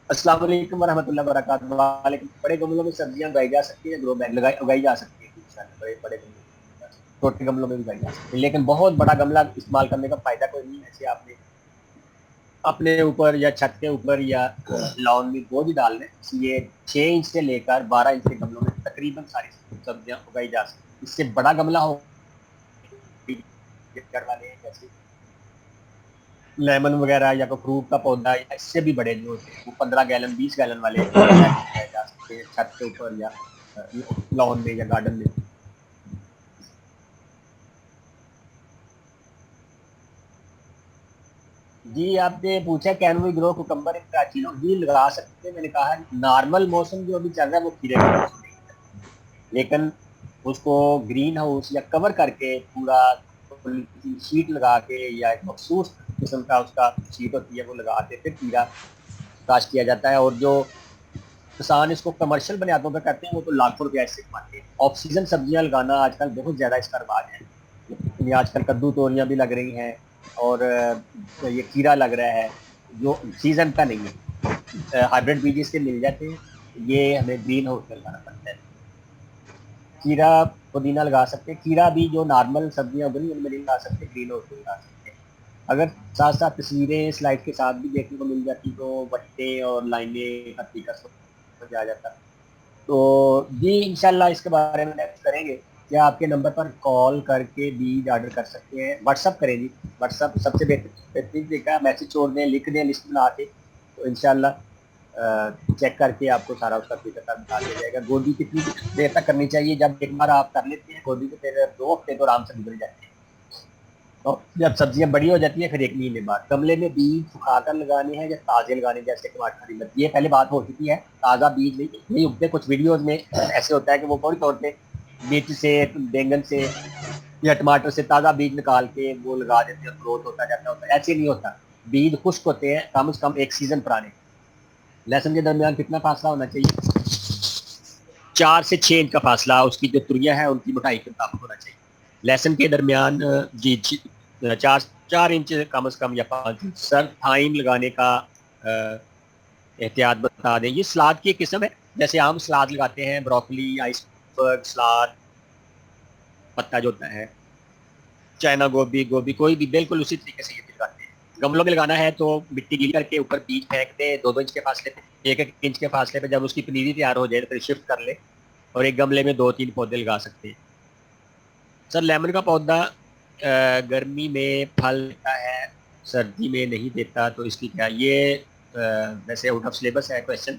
S1: السلام علیکم ورحمۃ اللہ وبرکاتہ. وعلیکم. بڑے گملوں میں سبزیاں اگائی جا سکتی ہیں، گرو بیگ اگائی جا سکتی ہیں. بڑے گملوں میں، چھوٹے گملوں میں بھی اگائی جا سکتی ہیں، لیکن بہت بڑا گملہ استعمال کرنے کا فائدہ کوئی نہیں ہے. ایسے آپ نے اپنے اوپر یا چھت کے اوپر یا لان میں وہ بھی ڈال لیں. یہ 6 انچ سے لے کر 12 انچ کے گملوں میں تقریباً ساری سبزیاں اگائی جا سکتی ہیں. اس سے بڑا گملہ ہو والے ہیں جیسے لیمن وغیرہ یا کوئی فروٹ کا پودا، یا اس سے بھی بڑے جو ہوتے ہیں وہ 15 گیلن 20 گیلن والے بیگ اگائے جا سکتے ہیں چھت کے اوپر یا لان میں یا گارڈن میں. جی آپ نے پوچھا کین وی گرو کوکمبر ان کراچی. جی لگا سکتے ہیں. میں نے کہا نارمل موسم جو ابھی چل رہا ہے وہ کھیرے کا موسم نہیں ہے، لیکن اس کو گرین ہاؤس یا کور کر کے پورا شیٹ لگا کے یا ایک مخصوص قسم کا اس کا شیٹ ہوتی ہے وہ لگا کے پھر کھیرا کاشت کیا جاتا ہے. اور جو کسان اس کو کمرشل بنیادوں پہ کرتے ہیں وہ تو لاکھوں روپیہ اس سے کماتے ہیں. آف سیزن سبزیاں لگانا آج کل بہت زیادہ اس کا رواج ہے. آج کل کدو توریاں بھی لگ رہی ہیں اور یہ کھیرا لگ رہا ہے جو سیزن کا نہیں ہے. ہائیبریڈ بیج سے مل جاتے ہیں، یہ ہمیں گرین ہاؤس میں لگانا پڑتا ہے. کھیرا پودینہ لگا سکتے ہیں. کھیرا بھی جو نارمل سبزیاں ہوگی ان میں نہیں لگا سکتے، گرین ہاؤس میں لگا سکتے ہیں. اگر ساتھ ساتھ تصویریں سلائڈ کے ساتھ بھی دیکھنے کو مل جاتی تو بٹے اور لائنیں حقیقت سمجھ آ جاتا. تو جی انشاءاللہ اس کے بارے میں نیکسٹ کریں گے. کیا آپ کے نمبر پر کال کر کے بیج آرڈر کر سکتے ہیں؟ واٹس اپ کریں جی. واٹس اپ سب سے بہترین طریقہ ہے. میسج چھوڑ دیں، لکھ دیں لسٹ بنا کے، تو انشاءاللہ چیک کر کے آپ کو سارا اس کا طریقہ بتا دیا جائے گا. گوبھی کتنی دیر تک کرنی چاہیے؟ جب ایک بار آپ کر لیتے ہیں گوبھی کو پھر 2 ہفتے تو آرام سے گزر جاتے ہیں. اور جب سبزیاں بڑی ہو جاتی ہیں پھر 1 مہینے بعد گملے میں بیج سکھا کر لگانے ہیں یا تازے لگانے ہیں. جیسے ٹماٹر کی مرچی، یہ پہلے بات ہو چکی ہے. تازہ بیج نہیں اگتے. کچھ ویڈیوز میں ایسے ہوتا ہے کہ وہ فوری طور پہ مرچ سے، بینگن سے یا ٹماٹر سے تازہ بیج نکال کے وہ لگا دیتے ہیں، گروتھ ہوتا جاتا ہے. ایسے نہیں ہوتا. بیج خشک ہوتے ہیں، کم از کم 1 سیزن پرانے. لہسن کے درمیان کتنا فاصلہ ہونا چاہیے؟ 4 سے 6 انچ کا فاصلہ اس کی جو تریاں ہیں ان کی موٹائی کے مطابق ہونا چاہیے. لہسن کے درمیان جی 4 انچ کم از کم یا 5 انچ. سر تھائم لگانے کا احتیاط بتا دیں. یہ سلاد کی ایک قسم ہے، جیسے عام سلاد لگاتے ہیں، بروکلی، آئس برگ سلاد، پتا جو ہوتا ہے، چائنا گوبھی، گوبھی کوئی بھی بالکل اسی طریقے سے یہ بھی لگاتے ہیں. گملوں میں لگانا ہے تو مٹی گیلی کر کے اوپر بیج پھینک دیں 2-2 انچ کے فاصلے پہ، 1-1 انچ کے فاصلے پہ. جب اس کی پنیری تیار ہو جائے تو پھر شفٹ کر لیں اور ایک گملے میں 2-3 پودے لگا سکتے ہیں. سر لیمن کا پودا گرمی میں پھل دیتا ہے، سردی میں نہیں دیتا، تو اس کی کیا؟ یہ ویسے آؤٹ آف سلیبس ہے کویشچن.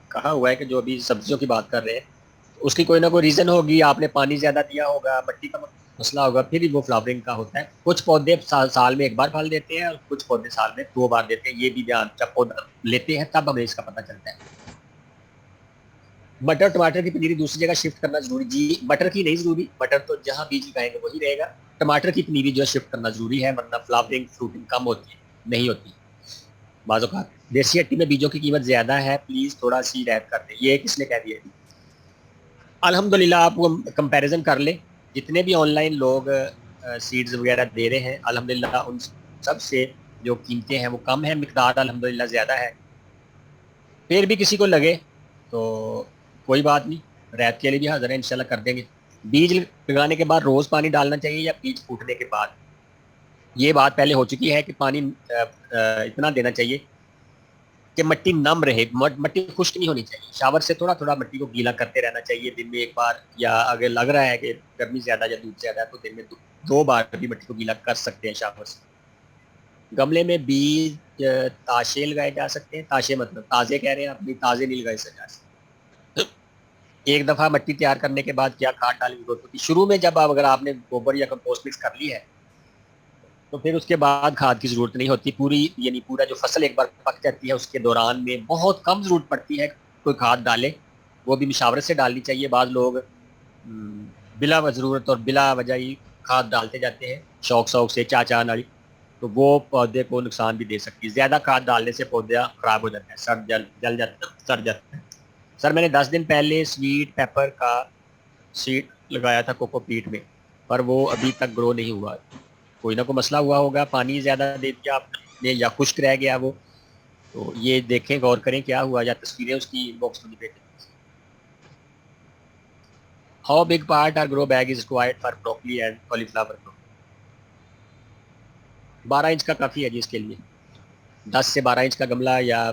S1: کہا ہوا ہے کہ جو ابھی سبزیوں کی بات کر رہے ہیں اس کی کوئی نہ کوئی ریزن ہوگی. آپ نے پانی زیادہ دیا ہوگا، مٹی کا مسئلہ ہوگا، پھر ہی وہ فلاورنگ کا ہوتا ہے. کچھ پودے سال میں 1 بار پھل دیتے ہیں اور کچھ پودے سال میں 2 بار دیتے ہیں. یہ بھی دھیان جب پودا لیتے ہیں تب ہمیں اس کا پتہ چلتا ہے. مٹر ٹماٹر کی پنیری دوسری جگہ شفٹ کرنا ضروری؟ جی مٹر کی نہیں ضروری، مٹر تو جہاں بیج لگائیں گے وہی رہے گا. ٹماٹر کی پنیری جو ہے شفٹ کرنا ضروری ہے، ورنہ فلاورنگ فروٹنگ کم ہوتی ہے، نہیں ہوتی. بعض اوقات دیسی ہٹی میں بیجوں کی قیمت زیادہ ہے، پلیز تھوڑا سی رعایت کر دیں. یہ کس نے کہہ دیا؟ الحمدللہ آپ وہ کمپیریزن کر لیں. جتنے بھی آن لائن لوگ سیڈز وغیرہ دے رہے ہیں الحمدللہ ان سب سے جو قیمتیں ہیں وہ کم ہیں، مقدار الحمدللہ زیادہ ہے. پھر بھی کسی کو لگے تو کوئی بات نہیں، رعایت کے لیے بھی حاضر ہے، انشاءاللہ کر دیں گے. بیج لگانے کے بعد روز پانی ڈالنا چاہیے یا بیج پھوٹنے کے بعد؟ یہ بات پہلے ہو چکی ہے کہ پانی اتنا دینا چاہیے کہ مٹی نم رہے، مٹی خشک نہیں ہونی چاہیے. شاور سے تھوڑا تھوڑا مٹی کو گیلا کرتے رہنا چاہیے دن میں ایک بار، یا اگر لگ رہا ہے کہ گرمی زیادہ یا دھوپ زیادہ ہے تو دن میں 2 بار بھی مٹی کو گیلا کر سکتے ہیں شاور سے. گملے میں بیج تاشے لگائے جا سکتے ہیں. تاشے مطلب تازے کہہ رہے ہیں آپ بھی، تازے نہیں لگائے جا سکتے. ایک دفعہ مٹی تیار کرنے کے بعد کیا کھاد ڈالنے کی ضرورت ہوتی ہے؟ شروع میں جب اگر آپ نے گوبر یا کمپوسٹ مکس کر لی ہے تو پھر اس کے بعد کھاد کی ضرورت نہیں ہوتی. پوری یعنی پورا جو فصل ایک بار پک جاتی ہے اس کے دوران میں بہت کم ضرورت پڑتی ہے کوئی کھاد ڈالے، وہ بھی مشاورت سے ڈالنی چاہیے. بعض لوگ بلا ضرورت اور بلا وجہ ہی کھاد ڈالتے جاتے ہیں، شوق سے چاچا نالی، تو وہ پودے کو نقصان بھی دے سکتی ہے. زیادہ کھاد ڈالنے سے پودا خراب ہو جاتا ہے، سڑ جاتا ہے. سر میں نے 10 دن پہلے سویٹ پیپر کا سیڈ لگایا تھا کوکو پیٹ میں، پر وہ ابھی تک گرو نہیں ہوا. کوئی نہ کوئی مسئلہ ہوا ہوگا، پانی زیادہ دے دیا آپ نے یا خشک رہ گیا وہ. تو یہ دیکھیں، غور کریں کیا ہوا، یا تصویریں اس کی ان باکس میں بھیجیں. How big part are grow bag is required for broccoli and cauliflower grow? 12 inch کا کافی ہے جی اس کے لیے. 10 سے 12 انچ کا گملہ یا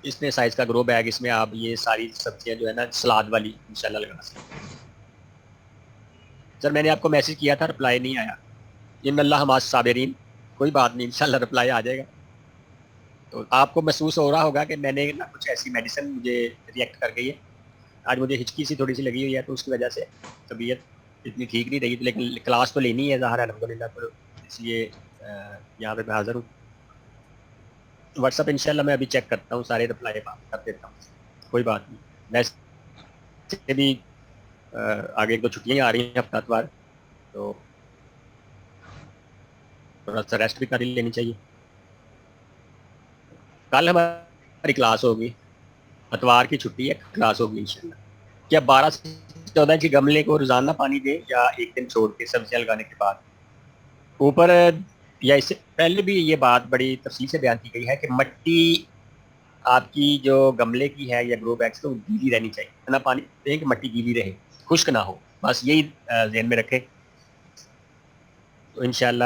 S1: اس میں سائز کا گرو بیگ، اس میں آپ یہ ساری سبزیاں جو ہے نا سلاد والی انشاءاللہ لگا سکتے ہیں. سر میں نے آپ کو میسج کیا تھا، رپلائی نہیں آیا. ان اللہ ہمارے صابرین، کوئی بات نہیں، انشاءاللہ رپلائی آ جائے گا. تو آپ کو محسوس ہو رہا ہوگا کہ میں نے کچھ ایسی میڈیسن مجھے ریئیکٹ کر گئی ہے. آج مجھے ہچکی سی تھوڑی سی لگی ہوئی ہے تو اس کی وجہ سے طبیعت اتنی ٹھیک نہیں رہی، لیکن کلاس تو لینی ہے ظاہر ہے الحمدللہ، تو اس لیے یہاں پہ میں حاضر ہوں. واٹس اپ انشاءاللہ میں ابھی چیک کرتا ہوں، سارے رپلائی کر دیتا ہوں. کوئی بات نہیں. ویسے بھی آگے ایک دو چھٹیاں آ رہی ہیں ہفتہ اتوار، تو تھوڑا سا ریسٹ بھی کر لینی چاہیے. کل ہماری کلاس ہوگی، اتوار کی چھٹی ہے، کلاس ہوگی انشاءاللہ. کیا 12 سے 14 انچ گملے کو روزانہ پانی دیں یا ایک دن چھوڑ کے سبزیاں لگانے کے بعد؟ اوپر یا اس سے پہلے بھی یہ بات بڑی تفصیل سے بیان کی گئی ہے کہ مٹی آپ کی جو گملے کی ہے یا گرو بیگس تو گیلی رہنی چاہیے. اتنا پانی دیں کہ مٹی گیلی رہے، خشک نہ ہو، بس یہی ذہن میں رکھیں تو انشاءاللہ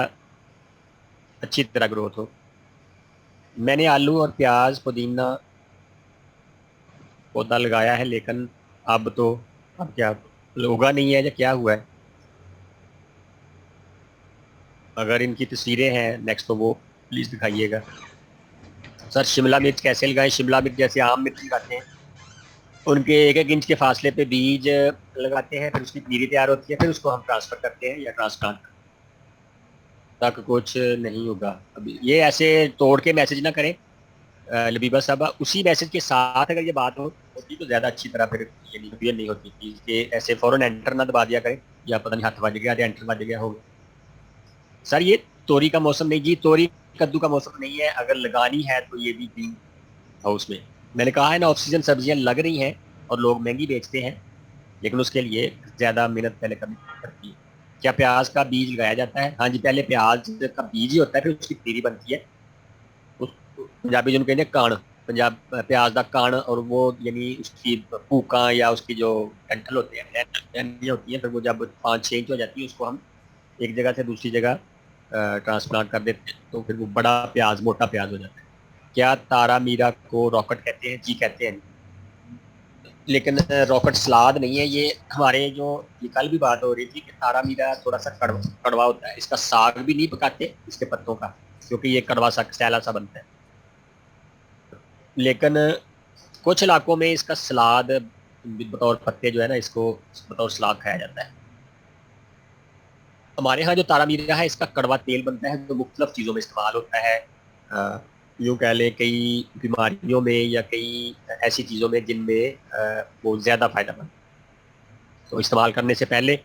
S1: اچھی طرح گروتھ ہو. میں نے آلو اور پیاز پودینہ پودا لگایا ہے، لیکن اب کیا اگا نہیں ہے یا کیا ہوا ہے؟ اگر ان کی تصویریں ہیں نیکسٹ تو وہ پلیز دکھائیے گا. سر شملہ مرچ کیسے لگائیں؟ شملہ مرچ جیسے عام مرچ لگاتے ہیں، ان کے 1 انچ کے فاصلے پہ بیج لگاتے ہیں، پھر اس کی پنیری تیار ہوتی ہے، پھر اس کو ہم ٹرانسفر کرتے ہیں یا ٹرانسپلانٹ کرتے ہیں. تک کچھ نہیں ہوگا ابھی. یہ ایسے توڑ کے میسج نہ کریں لبیبہ صاحبہ. اسی میسج کے ساتھ اگر یہ بات ہوتی تو زیادہ اچھی طرح پھر یہ نہیں ہوتی کہ ایسے فوراً انٹر نہ دبا دیا کریں، یا پتہ نہیں ہاتھ بج گیا یا انٹر بج گیا ہوگا. سر یہ توری کا موسم نہیں جی، توری کدو کا موسم نہیں ہے. اگر لگانی ہے تو یہ بھی گرین ہاؤس میں نے کہا ہے نا، آکسیجن سبزیاں لگ رہی ہیں اور لوگ مہنگی بیچتے ہیں، لیکن اس کے لیے زیادہ محنت پہلے کرنی پڑتی ہے. کیا پیاز کا بیج لگایا جاتا ہے؟ ہاں جی، پہلے پیاز کا بیج ہی ہوتا ہے، پھر اس کی پنیری بنتی ہے. پنجابی جن کہتے ہیں کان، پنجاب پیاز کا کان، اور وہ یعنی اس کی پوکاں یا اس کی جو ڈنٹل ہوتے ہیں ہوتی ہیں، پھر وہ جب 5-6 انچ ہو جاتی ہے اس کو ہم ایک جگہ سے دوسری جگہ ٹرانسپلانٹ کر دیتے ہیں، تو پھر وہ بڑا پیاز، موٹا پیاز ہو جاتا ہے. کیا تارا میرا کو راکٹ کہتے ہیں؟ جی کہتے ہیں، لیکن راکٹ سلاد نہیں ہے یہ. ہمارے جو یہ کل بھی بات ہو رہی تھی کہ تارا میرا تھوڑا سا کڑوا ہوتا ہے، اس کا ساگ بھی نہیں پکاتے اس کے پتوں کا، کیونکہ یہ کڑوا سا سیلا سا بنتا ہے. لیکن کچھ علاقوں میں اس کا سلاد بطور پتے جو ہے نا، اس کو بطور سلاد کھایا جاتا ہے. ہمارے ہاں جو تارا میرا ہے اس کا کڑوا تیل بنتا ہے جو مختلف چیزوں میں استعمال ہوتا ہے. یوں کہہ لیں کئی بیماریوں میں یا کئی ایسی چیزوں میں جن میں وہ زیادہ فائدہ مند. تو استعمال کرنے سے پہلے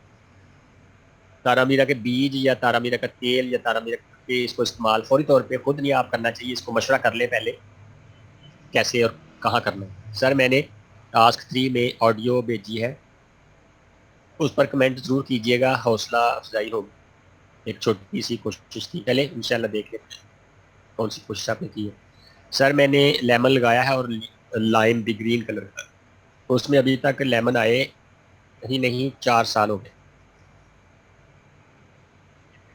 S1: تارا میرا کے بیج یا تارا میرا کا تیل یا تارا میرا کے اس کو استعمال فوری طور پہ خود نہیں آپ کرنا چاہیے، اس کو مشورہ کر لیں پہلے کیسے اور کہاں کرنا ہے. سر میں نے ٹاسک 3 میں آڈیو بھیجی ہے، اس پر کمنٹ ضرور کیجیے گا، حوصلہ افزائی ہوگی. ایک چھوٹی سی کوشش تھی، چلے انشاءاللہ دیکھ لیں کون سی کوشش آپ نے کی ہے. سر میں نے لیمن لگایا ہے اور لائم بھی گرین کلر کا، اس میں ابھی تک لیمن آئے ہی نہیں، 4 سال ہو گئے.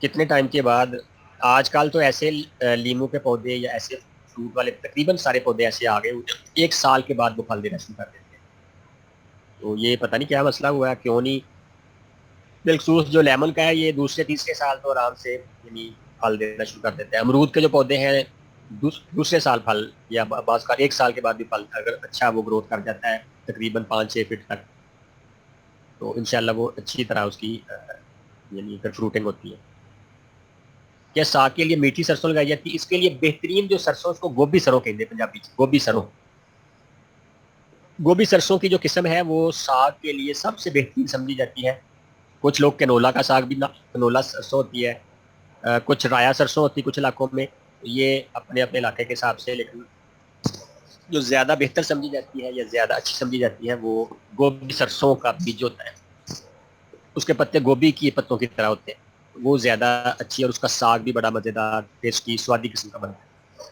S1: کتنے ٹائم کے بعد؟ آج کل تو ایسے لیمو کے پودے یا ایسے فروٹ والے تقریباً سارے پودے ایسے آ گئے 1 سال کے بعد وہ پھل دینا شروع کر دیتے ہیں. تو یہ پتہ نہیں کیا مسئلہ ہوا ہے, کیوں نہیں. بالخصوص جو لیمن کا ہے یہ دوسرے تیسرے سال تو آرام سے یعنی پھل دینا شروع کر دیتے ہیں. امرود کے جو پودے ہیں دوسرے سال پھل, یا بعض کا 1 سال کے بعد بھی پھل, اگر اچھا وہ گروتھ کر جاتا ہے تقریباً 5-6 فٹ تک, تو انشاءاللہ وہ اچھی طرح اس کی یعنی پھر فروٹنگ ہوتی ہے. کیا ساگ کے لیے میٹھی سرسوں لگائی جاتی ہے؟ اس کے لیے بہترین جو سرسوں اس کو گوبھی سروں کہتے ہیں پنجابی سے, گوبھی سروں. گوبھی سرسوں کی جو قسم ہے وہ ساگ کے لیے سب سے بہترین سمجھی جاتی ہے. کچھ لوگ کنولا کا ساگ بھی, کنولا سرسوں ہوتی ہے, کچھ رایا سرسوں ہوتی ہے کچھ علاقوں میں, یہ اپنے اپنے علاقے کے حساب سے. لیکن جو زیادہ بہتر سمجھی جاتی ہے یا زیادہ اچھی سمجھی جاتی ہے وہ گوبھی سرسوں کا بیج ہوتا ہے. اس کے پتے گوبھی کی پتوں کی طرح ہوتے ہیں, وہ زیادہ اچھی, اور اس کا ساگ بھی بڑا مزیدار ٹیسٹی سوادی قسم کا بنتا ہے.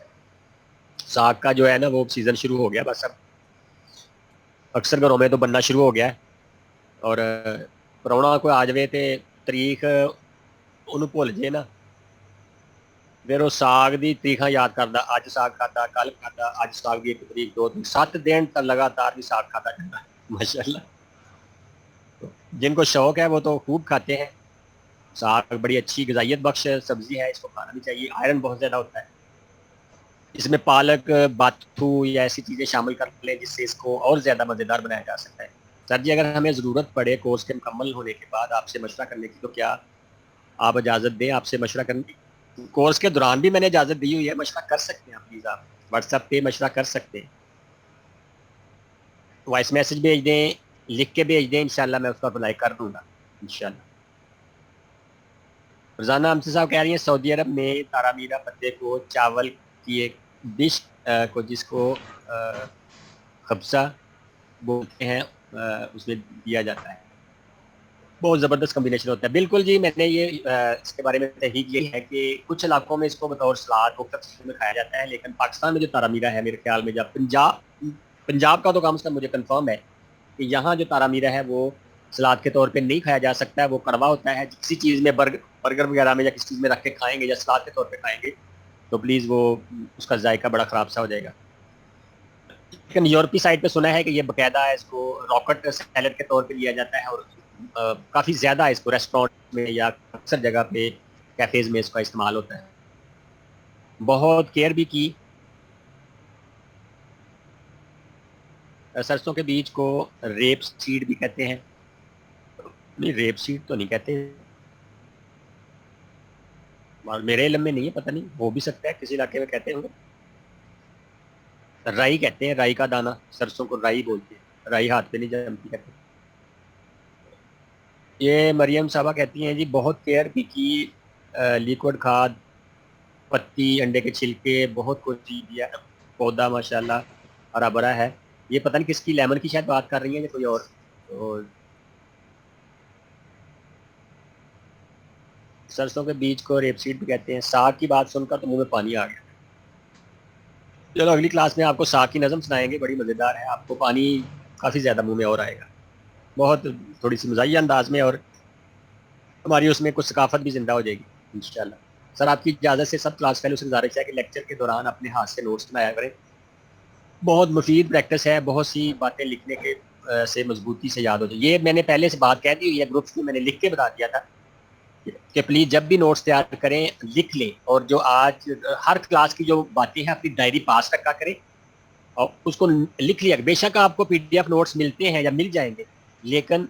S1: ساگ کا جو ہے نا وہ سیزن شروع ہو گیا, بس اب اکثر گھروں میں تو بننا شروع ہو گیا ہے. اور پرونا کوئی آ جائے تے تاریخ انہوں بھول جائے نا, پھر وہ ساگ دی تاریخ یاد کرتا, اج ساگ کھاتا, کل کھاتا, اج ساگ دی 1 تاریخ 2 تاریخ 7 دن تک لگاتار بھی ساگ کھاتا جاتا ہے ماشاءاللہ. جن کو شوق ہے وہ تو خوب کھاتے ہیں. ساگ بڑی اچھی غذائیت بخش سبزی ہے, اس کو کھانا بھی چاہیے. آئرن بہت زیادہ ہوتا ہے اس میں. پالک, باتھو یا ایسی چیزیں شامل کر لیں جس سے اس کو اور زیادہ مزیدار بنایا جا سکتا ہے. سر جی اگر ہمیں ضرورت پڑے کورس کے مکمل ہونے کے بعد آپ سے مشورہ کرنے کی, تو کیا آپ اجازت دیں آپ سے مشورہ کرنے کی؟ کورس کے دوران بھی میں نے اجازت دی ہوئی ہے, مشورہ کر سکتے ہیں آپ. پلیز آپ واٹس ایپ پہ مشورہ کر سکتے ہیں, وائس میسج بھیج دیں, لکھ کے بھیج دیں, انشاءاللہ میں اس کا اپلائی کر دوں گا انشاءاللہ. روزانہ ہمسے صاحب کہہ رہی ہیں سعودی عرب میں تارا میرا پتے کو چاول کی ایک ڈش کو جس کو خبزہ بولتے ہیں اس میں دیا جاتا ہے, بہت زبردست کمبینیشن ہوتا ہے. بالکل جی, میں نے یہ اس کے بارے میں تحقیق یہ ہے کہ کچھ علاقوں میں اس کو بطور سلاد میں کھایا جاتا ہے, لیکن پاکستان میں جو تارا میرا ہے میرے خیال میں, جب پنجاب کا تو کم سے کم مجھے کنفرم ہے کہ یہاں جو تارا میرا ہے وہ سلاد کے طور پہ نہیں کھایا جا سکتا ہے. وہ کڑوا ہوتا ہے, کسی چیز میں برگر وغیرہ میں یا کسی چیز میں رکھ کے کھائیں گے یا سلاد کے طور پہ کھائیں گے تو پلیز وہ اس کا ذائقہ بڑا خراب سا ہو جائے گا. لیکن یورپی سائڈ پہ سنا ہے کہ یہ باقاعدہ ہے اس کو راکٹ سیلڈ کے طور پہ لیا جاتا ہے, اور کافی زیادہ اس کو ریسٹورینٹ میں یا اکثر جگہ پہ کیفیز میں اس کا استعمال ہوتا ہے. بہت کیئر بھی کی. سرسوں کے بیج کو ریپ سیڈ بھی کہتے ہیں. نہیں, ریپ سیڈ تو نہیں کہتے, میرے علم میں نہیں ہے, پتہ نہیں ہو بھی سکتا ہے کسی علاقے میں کہتے ہوں گے. رائی کہتے ہیں, رائی کا دانہ, سرسوں کو رائی بولتے ہیں, رائی ہاتھ پہ نہیں جمتی کہتے. یہ مریم صاحبہ کہتی ہیں جی بہت کیئر بھی کی, لیکوڈ کھاد, پتی, انڈے کے چھلکے, بہت کچھ چیز دیا, پودا ماشاءاللہ ہرا بھرا ہے. یہ پتہ نہیں کس کی, لیمن کی شاید بات کر رہی ہیں یا کوئی اور. تو سرسوں کے بیج کو ریپ سیڈ بھی کہتے ہیں. ساگ کی بات سن کر تو منہ میں پانی آ گیا. چلو اگلی کلاس میں آپ کو ساگ کی نظم سنائیں گے, بڑی مزیدار ہے, آپ کو پانی کافی زیادہ منہ میں اور آئے گا, بہت تھوڑی سی مزاحیہ انداز میں, اور ہماری اس میں کچھ ثقافت بھی زندہ ہو جائے گی انشاءاللہ. سر آپ کی اجازت سے سب کلاس فیلو سے گزارش ہے کہ لیکچر کے دوران اپنے ہاتھ سے نوٹس بنایا کریں, بہت مفید پریکٹس ہے, بہت سی باتیں لکھنے کے سے مضبوطی سے یاد ہو جائے. یہ میں نے پہلے سے بات کہہ دی ہوئی ہے گروپس میں, میں نے لکھ کے بتا دیا تھا کہ پلیز جب بھی نوٹس تیار کریں لکھ لیں, اور جو آج ہر کلاس کی جو باتیں ہیں اپنی ڈائری پاس رکھا کریں اور اس کو لکھ لیا. بے شک آپ کو پی ڈی ایف نوٹس ملتے ہیں یا مل جائیں گے, لیکن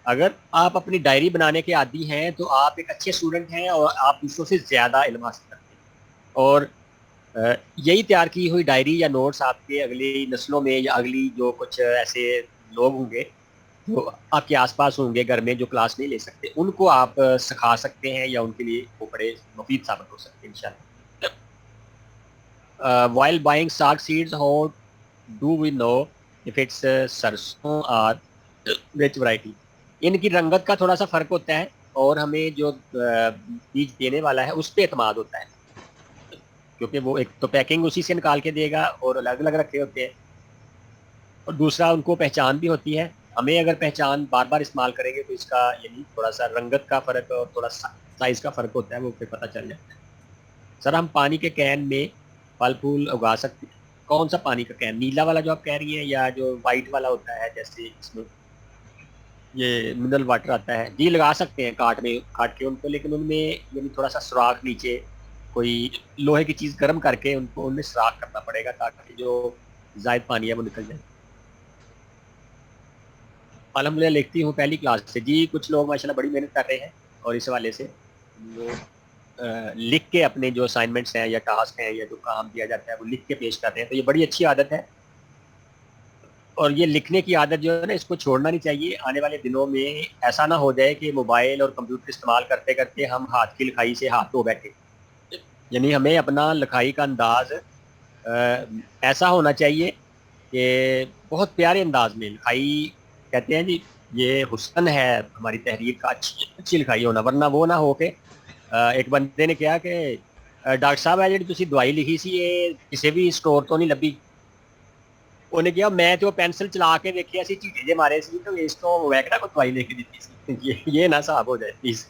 S1: اگر آپ اپنی ڈائری بنانے کے عادی ہیں تو آپ ایک اچھے اسٹوڈنٹ ہیں اور آپ دوسروں سے زیادہ علم حاصل کرتے ہیں. اور یہی تیار کی ہوئی ڈائری یا نوٹس آپ کے اگلی نسلوں میں یا اگلی جو کچھ ایسے لوگ ہوں گے جو آپ کے آس پاس ہوں گے گھر میں جو کلاس نہیں لے سکتے, ان کو آپ سکھا سکتے ہیں یا ان کے لیے وہ بڑے مفید ثابت ہو سکتے ہیں انشاءاللہ. while buying saag seeds, how do we know if it's sarson or which variety? ان کی رنگت کا تھوڑا سا فرق ہوتا ہے, اور ہمیں جو بیج دینے والا ہے اس پہ اعتماد ہوتا ہے, کیونکہ وہ ایک تو پیکنگ اسی سے نکال کے دے گا اور الگ الگ رکھے ہوتے ہیں, اور دوسرا ان کو پہچان بھی ہوتی ہے. ہمیں اگر پہچان بار بار استعمال کریں گے تو اس کا یعنی تھوڑا سا رنگت کا فرق اور تھوڑا سا سائز کا فرق ہوتا ہے, وہ پھر پتہ چل جاتا ہے. سر ہم پانی کے کین میں پھل پھول اگا سکتے ہیں. کون سا پانی کا کین؟ نیلا والا جو آپ کہہ رہی ہیں یا جو وائٹ والا ہوتا ہے جیسے اس میں یہ منرل واٹر آتا ہے؟ جی لگا سکتے ہیں کاٹ میں کاٹ کے ان کو، لیکن ان میں یعنی تھوڑا سا سوراخ نیچے کوئی لوہے کی چیز گرم کر کے ان کو ان میں سوراخ کرنا پڑے گا تاکہ جو زائد پانی ہے وہ نکل جائے. الحمدللہ لکھتی ہوں پہلی کلاس سے. جی کچھ لوگ ماشاءاللہ بڑی محنت کر رہے ہیں اور اس حوالے سے وہ لکھ کے اپنے جو اسائنمنٹس ہیں یا ٹاسک ہیں یا جو کام دیا جاتا ہے وہ لکھ کے پیش کرتے ہیں، تو یہ بڑی اچھی عادت ہے. اور یہ لکھنے کی عادت جو ہے نا اس کو چھوڑنا نہیں چاہیے. آنے والے دنوں میں ایسا نہ ہو جائے کہ موبائل اور کمپیوٹر استعمال کرتے کرتے ہم ہاتھ کی لکھائی سے ہاتھ دھو بیٹھے. یعنی ہمیں اپنا لکھائی کا انداز ایسا ہونا چاہیے کہ بہت پیارے انداز میں لکھائی. کہتے ہیں جی یہ حسن ہے ہماری تحریر کا، اچھی لکھائی ہونا، ورنہ وہ نہ ہو کہ ایک بندے نے کہا کہ ڈاکٹر صاحب ہے جی تسی دوائی لکھی سی یہ کسی بھی اسٹور تو نہیں لبھی. انہیں کیا میں تو پینسل چلا کے دیکھیا سی چیٹے جے مارے سی تو اس تو ویکڑا کو دوائی لے کے دیتی سی. یہ نہ صاحب ہو جائے پلیز.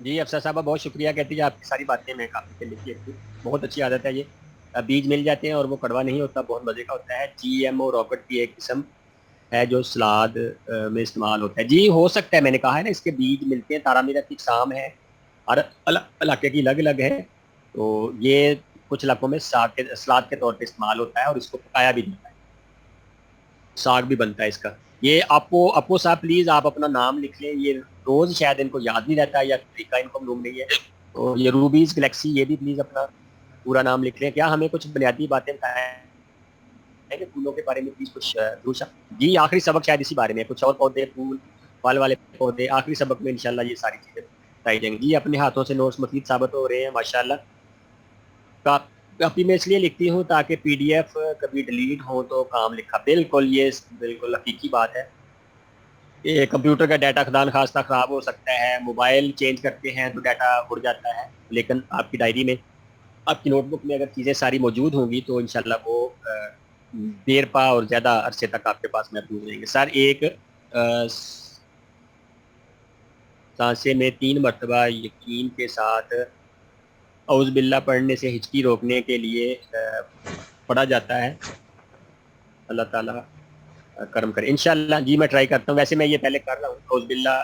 S1: جی افسر صاحبہ بہت شکریہ. کہتی ہے آپ کی ساری باتیں میں کافی پہ لکھی رکھی، بہت اچھی عادت ہے یہ. بیج مل جاتے ہیں اور وہ کڑوا نہیں ہوتا، بہت مزے کا ہوتا ہے. جی ایم او راکٹ کی ایک قسم ہے جو سلاد میں استعمال ہوتا ہے. جی ہو سکتا ہے، میں نے کہا ہے نا اس کے بیج ملتے ہیں، تارا میرا کی اقسام ہے اور علاقے کی الگ الگ ہے. تو یہ کچھ علاقوں میں سلاد کے طور پہ استعمال ہوتا ہے اور اس کو پکایا بھی جاتا ہے، ساگ بھی بنتا ہے اس کا. یہ اپو صاحب پلیز آپ اپنا نام لکھ لیں، یہ روز شاید ان کو یاد نہیں رہتا یا طریقہ ان کو معلوم نہیں ہے. تو یہ روبیز گلیکسی یہ بھی پلیز اپنا پورا نام لکھ لیں. کیا ہمیں کچھ بنیادی باتیں بتائیں کہ پھولوں کے بارے میں پلیز کچھ دوسرا؟ جی آخری سبق شاید اسی بارے میں کچھ اور پودے پھول پھل والے پودے آخری سبق میں انشاءاللہ یہ ساری چیزیں بتائی جائیں گی. جی اپنے ہاتھوں سے نوٹس مفید ثابت ہو رہے ہیں ماشاءاللہ. کاپی میں اس لیے لکھتی ہوں تاکہ پی ڈی ایف کبھی ڈیلیٹ ہو تو کام لکھا. بالکل یہ بالکل حقیقی بات ہے کہ کمپیوٹر کا ڈیٹا خدا نخواستہ خراب ہو سکتا ہے، موبائل چینج کرتے ہیں تو ڈیٹا اڑ جاتا ہے، لیکن آپ کی ڈائری میں آپ کی نوٹ بک میں اگر چیزیں ساری موجود ہوں گی تو انشاءاللہ وہ دیر پا اور زیادہ عرصے تک آپ کے پاس محفوظ رہیں گے. سر ایک سانسے میں 3 مرتبہ یقین کے ساتھ اعوذ باللہ پڑھنے سے ہچکی روکنے کے لیے پڑھا جاتا ہے. اللہ تعالیٰ کرم کرے انشاءاللہ. جی میں ٹرائی کرتا ہوں، ویسے میں یہ پہلے کر رہا ہوں. اعوذ باللہ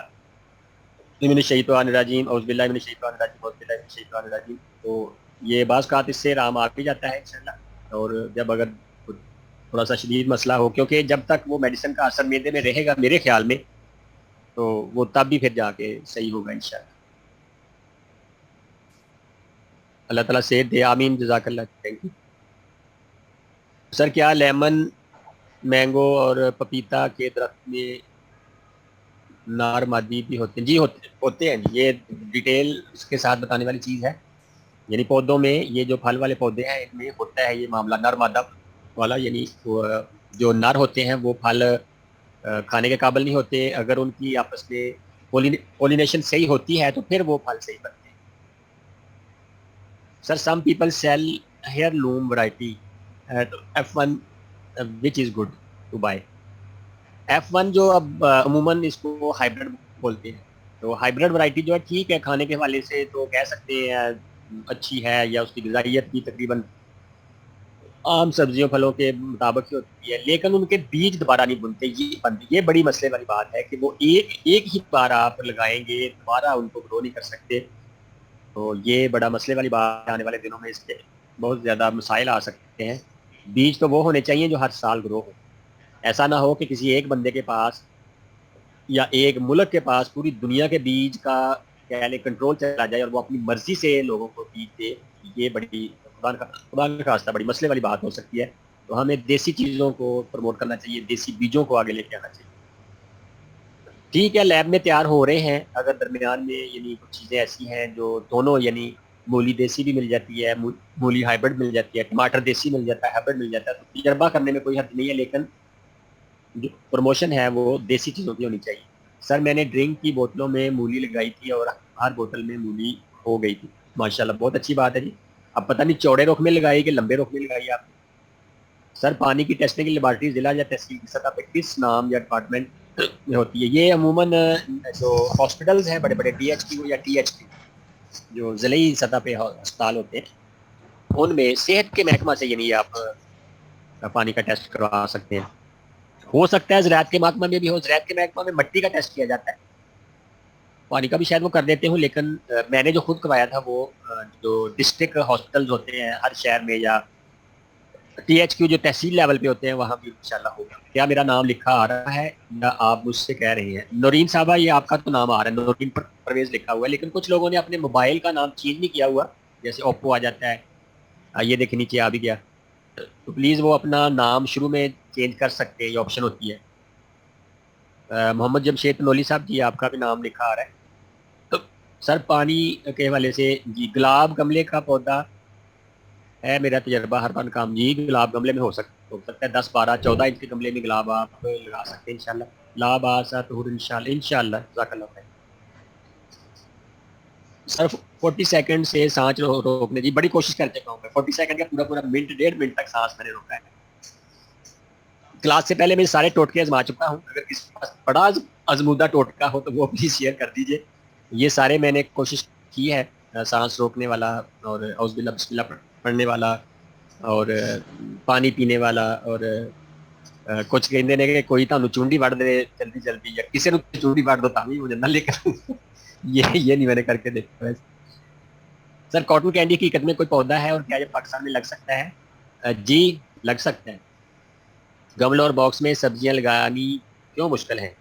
S1: من الشیطان الرجیم، اعوذ باللہ من الشیطان الرجیم، اعوذ باللہ من الشیطان الرجیم. تو یہ بعض اوقات اس سے رام آ بھی جاتا ہے انشاءاللہ. اور جب اگر تھوڑا سا شدید مسئلہ ہو، کیونکہ جب تک وہ میڈیسن کا اثر میدے میں رہے گا میرے خیال میں تو وہ تب بھی پھر جا کے صحیح ہوگا انشاءاللہ. اللہ تعالیٰ صحت دے، آمین. جزاک اللہ. Thank you sir. کیا لیمن مینگو اور پپیتا کے درخت میں نار مادی بھی ہوتے ہیں؟ جی ہوتے ہیں. یہ ڈیٹیل اس کے ساتھ بتانے والی چیز ہے. یعنی پودوں میں یہ جو پھل والے پودے ہیں ان میں ہوتا ہے یہ معاملہ نر مادہ والا. یعنی جو نر ہوتے ہیں وہ پھل کھانے کے قابل نہیں ہوتے. اگر ان کی آپس میں پولینیشن صحیح ہوتی ہے تو پھر وہ پھل صحیح بنتے ہیں. Sir some people sell heirloom variety at F1 which is good to buy. F1 جو اب عموماً اس کو ہائیبرڈ بولتے ہیں، تو ہائیبرڈ ورائٹی جو ہے ٹھیک ہے، کھانے کے حوالے سے تو کہہ سکتے ہیں اچھی ہے یا اس کی غذائیت بھی تقریباً عام سبزیوں پھلوں کے مطابق ہی ہوتی ہے، لیکن ان کے بیج دوبارہ نہیں بنتے. یہ بڑی مسئلے والی بات ہے کہ وہ ایک ہی بار آپ لگائیں گے دوبارہ ان کو گرو نہیں کر سکتے. تو یہ بڑا مسئلے والی بات. آنے والے دنوں میں اس کے بہت زیادہ مسائل آ سکتے ہیں. بیج تو وہ ہونے چاہیے جو ہر سال گرو ہو. ایسا نہ ہو کہ کسی ایک بندے کے پاس یا ایک ملک کے پاس پوری دنیا کے بیج کا کہہ لیں کنٹرول چلا جائے اور وہ اپنی مرضی سے لوگوں کو بیج دے. یہ بڑی خدا کا خواستہ بڑی مسئلے والی بات ہو سکتی ہے. تو ہمیں دیسی چیزوں کو پروموٹ کرنا چاہیے، دیسی بیجوں کو آگے لے کے آنا چاہیے. ٹھیک ہے لیب میں تیار ہو رہے ہیں. اگر درمیان میں یعنی کچھ چیزیں ایسی ہیں جو دونوں یعنی مولی دیسی بھی مل جاتی ہے، مولی ہائیبرڈ مل جاتی ہے، ٹماٹر دیسی مل جاتا ہے، ہائیبرڈ مل جاتا ہے، تو تجربہ کرنے میں کوئی حد نہیں ہے، لیکن جو پروموشن ہے وہ دیسی چیزوں کی ہونی چاہیے. سر میں نے ڈرنک کی بوتلوں میں مولی لگائی تھی اور ہر بوتل میں مولی ہو گئی تھی. ماشاءاللہ بہت اچھی بات ہے جی. اب پتہ نہیں چوڑے رخ میں لگائی کہ لمبے رخ میں لگائی آپ نے. سر پانی کی ٹیسٹنگ کی لیبارٹری ضلع یا تحصیل کی سطح پہ کس نام یا ڈپارٹمنٹ ہوتی ہے یہ عموماً جو ہاسپٹلز ہیں بڑے بڑے ڈی ایچ کیو یا ٹی ایچ کیو جو ضلعی سطح پہ اسپتال ہوتے ہیں ان میں صحت کے محکمہ سے یعنی آپ پانی کا ٹیسٹ کروا سکتے ہیں. ہو سکتا ہے زراعت کے محکمہ میں بھی ہو. زراعت کے محکمہ میں مٹی کا ٹیسٹ کیا جاتا ہے, پانی کا بھی شاید وہ کر دیتے ہوں, لیکن میں نے جو خود کروایا تھا وہ جو ڈسٹرکٹ ہاسپٹلز ہوتے ہیں ہر شہر میں یا ٹی ایچ کیو جو تحصیل لیول پہ ہوتے ہیں وہاں بھی انشاءاللہ ہوگا. کیا میرا نام لکھا آ رہا ہے یا آپ مجھ سے کہہ رہی ہیں؟ نورین صاحبہ یہ آپ کا تو نام آ رہا ہے, نورین پرویز لکھا ہوا ہے, لیکن کچھ لوگوں نے اپنے موبائل کا نام چینج نہیں کیا ہوا, جیسے اوپو آ جاتا ہے, یہ دیکھیں نیچے آ بھی گیا, تو پلیز وہ اپنا نام شروع میں چینج کر سکتے ہیں, یہ آپشن ہوتی ہے. محمد جمشید نولی صاحب جی آپ کا بھی نام لکھا آ رہا ہے. تو سر پانی کے حوالے سے جی گلاب گملے کا پودا ہے میرا تجربہ ہر فن کام جی, گلاب گملے میں ہو سکتا ہے 10 12 14 انچ کے گملے میں گلاب آپ لگا سکتے ہیں انشاءاللہ. لا باسا طہور انشاءاللہ جزاک اللہ خیر. سر 40 سیکنڈ سے سانس روکنے جی بڑی کوشش کر چکا ہوں میں, 40 سیکنڈ کا پورا پورا منٹ 1.5 منٹ تک سانس میں نے روکا ہے. کلاس سے پہلے میں سارے ٹوٹکے آزما چکا ہوں, اگر کسی کے پاس بڑا ازمودہ ٹوٹکا ہو تو وہ پلیز شیئر کر دیجئے. یہ سارے میں نے کوشش کی ہے, سانس روکنے والا اور اعوذ باللہ بسم اللہ پڑھنے والا اور پانی پینے والا, اور کچھ کہندے نے کہ کوئی تانوں چونڈی وڑ دے جلدی جلدی یا کسی نے چونڈی وڑ دو تاوی ہو جاندہ, لیکن یہ نہیں میں نے کر کے دیکھا ہے. سر کاٹن کینڈی کی حقیقت میں کوئی پودا ہے اور کیا یہ پاکستان میں لگ سکتا ہے؟ جی لگ سکتا ہے. گملوں اور باکس میں سبزیاں لگانی کیوں مشکل ہے؟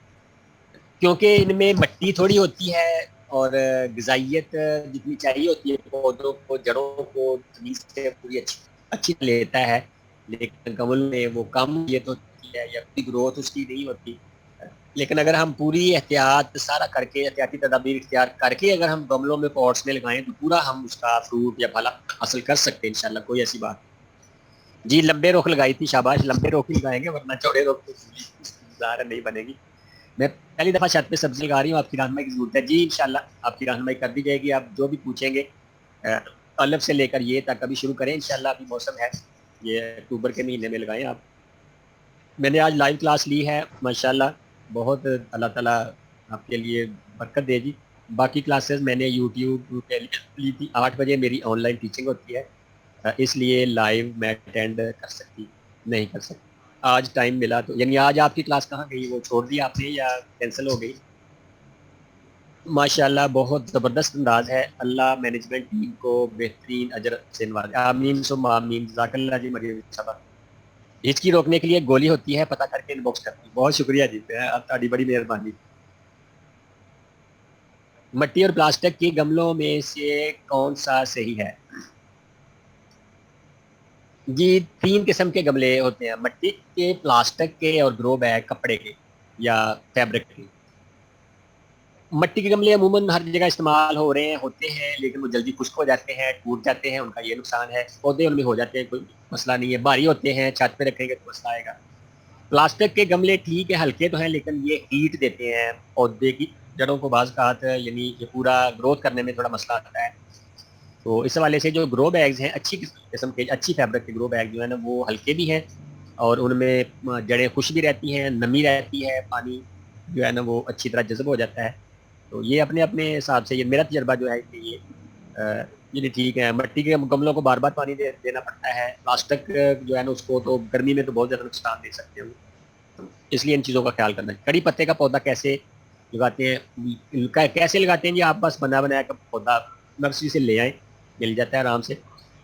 S1: کیونکہ ان میں مٹی تھوڑی ہوتی ہے اور غذائیت جتنی چاہیے ہوتی ہے پودوں کو, جڑوں کو زمین سے پوری اچھی لیتا ہے, لیکن گمل میں وہ کم یہ تو ہوتی ہے یا کوئی گروتھ اس کی نہیں ہوتی. لیکن اگر ہم پوری احتیاط سارا کر کے احتیاطی تدابیر اختیار کر کے اگر ہم گملوں میں پوٹس میں لگائیں تو پورا ہم اس کا فروٹ یا پھل حاصل کر سکتے ہیں انشاءاللہ, کوئی ایسی بات. جی لمبے رخ لگائی تھی, شاباش, لمبے رخ ہی لگائیں گے ورنہ چوڑے رخ تو ظاہر نہیں بنے گی. میں پہلی دفعہ چھت پہ سبزی لگا رہی ہوں, آپ کی رہنمائی کی ضرورت ہے. جی انشاءاللہ آپ کی رہنمائی کر دی جائے گی, آپ جو بھی پوچھیں گے الف سے لے کر یہ تک ابھی شروع کریں انشاءاللہ. ابھی موسم ہے یہ اکتوبر کے مہینے میں لگائیں آپ. میں نے آج لائیو کلاس لی ہے ماشاءاللہ, بہت اللہ تعالیٰ آپ کے لیے برکت دے جی. باقی کلاسز میں نے یوٹیوب پہ لی تھی, 8 بجے میری آن لائن ٹیچنگ ہوتی ہے, اس لیے لائیو میں اٹینڈ کر سکتی نہیں کر سکتی. آج ٹائم ملا تو, یعنی آج آپ کی کلاس کہاں گئی, وہ چھوڑ دی آپ نے یا کینسل ہو گئی؟ ماشاءاللہ بہت زبردست انداز ہے, اللہ مینجمنٹ ٹیم کو بہترین اجر سے نوازے, آمین ثم آمین. جزاک اللہ جی. مریم صاحبہ ہچکی روکنے کے لیے گولی ہوتی ہے, پتہ کر کے ان باکس کرتی. بہت شکریہ جی, آپ کی بڑی مہربانی. مٹی اور پلاسٹک کے گملوں میں سے کون سا صحیح ہے؟ جی 3 قسم کے گملے ہوتے ہیں, مٹی کے, پلاسٹک کے اور گرو بیگ کپڑے کے یا فیبرک کے. مٹی کے گملے عموماً ہر جگہ استعمال ہو رہے ہیں ہوتے ہیں, لیکن وہ جلدی خشک ہو جاتے ہیں, ٹوٹ جاتے ہیں, ان کا یہ نقصان ہے. پودے ان میں ہو جاتے ہیں, کوئی مسئلہ نہیں ہے. بھاری ہوتے ہیں, چھت پہ رکھیں گے تو مسئلہ آئے گا. پلاسٹک کے گملے ٹھیک ہے, ہلکے تو ہیں, لیکن یہ ہیٹ دیتے ہیں پودے کی جڑوں کو بعض اوقات, یعنی یہ پورا گروتھ کرنے میں تھوڑا مسئلہ آتا ہے. تو اس حوالے سے جو گرو بیگز ہیں اچھی قسم کے, اچھی فیبرک کے گرو بیگ جو ہے نا وہ ہلکے بھی ہیں اور ان میں جڑیں خوش بھی رہتی ہیں, نمی رہتی ہے, پانی جو ہے نا وہ اچھی طرح جذب ہو جاتا ہے. تو یہ اپنے اپنے حساب سے, یہ میرا تجربہ جو ہے کہ یہ ٹھیک ہے. مٹی کے گملوں کو بار بار پانی دینا پڑتا ہے, پلاسٹک جو ہے نا اس کو تو گرمی میں تو بہت زیادہ نقصان دے سکتے ہیں, اس لیے ان چیزوں کا خیال کرنا ہے. کڑی پتے کا پودا کیسے لگاتے ہیں, کیسے لگاتے ہیں جی؟ آپ بس بنا بنایا کا پودا نرسری سے لے آئیں, مل جاتا ہے آرام سے,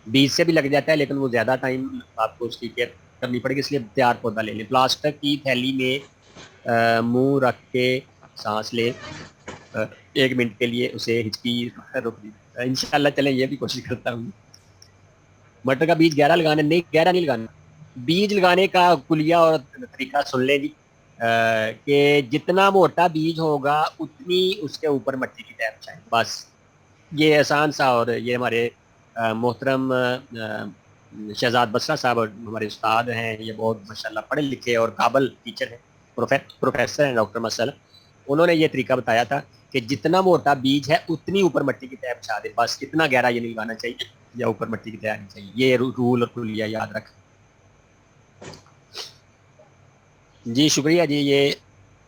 S1: بیج سے بھی لگ جاتا ہے, لیکن وہ زیادہ ٹائم آپ کو اس کی کیئر کرنی پڑے گی, اس لیے تیار پودا لے لیں. پلاسٹک کی تھیلی میں منہ رکھ کے سانس لیں, 1 منٹ کے لیے اسے ہچکی روک دی. انشاءاللہ چلیں یہ بھی کوشش کرتا ہوں. مٹر کا بیج گہرا لگانا, نہیں گہرا نہیں لگانا. بیج لگانے کا کلیہ اور طریقہ سن لیں جی, کہ جتنا موٹا بیج ہوگا اتنی اس کے اوپر مٹی کی تہ بچھائیں, بس یہ آسان سا. اور یہ ہمارے محترم شہزاد بسرا صاحب اور ہمارے استاد ہیں, یہ بہت ماشاءاللہ پڑھے لکھے اور قابل ٹیچر ہیں, پروفیسر ہیں ڈاکٹر مسئلہ. انہوں نے یہ طریقہ بتایا تھا کہ جتنا موٹا بیج ہے اتنی اوپر مٹی کی تہ بچھا دے, بس اتنا گہرا یہ نہیں لگانا چاہیے یا اوپر مٹی کی تہ آنی چاہیے. یہ رول اور کلیہ یاد رکھ. جی شکریہ جی. یہ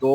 S1: 2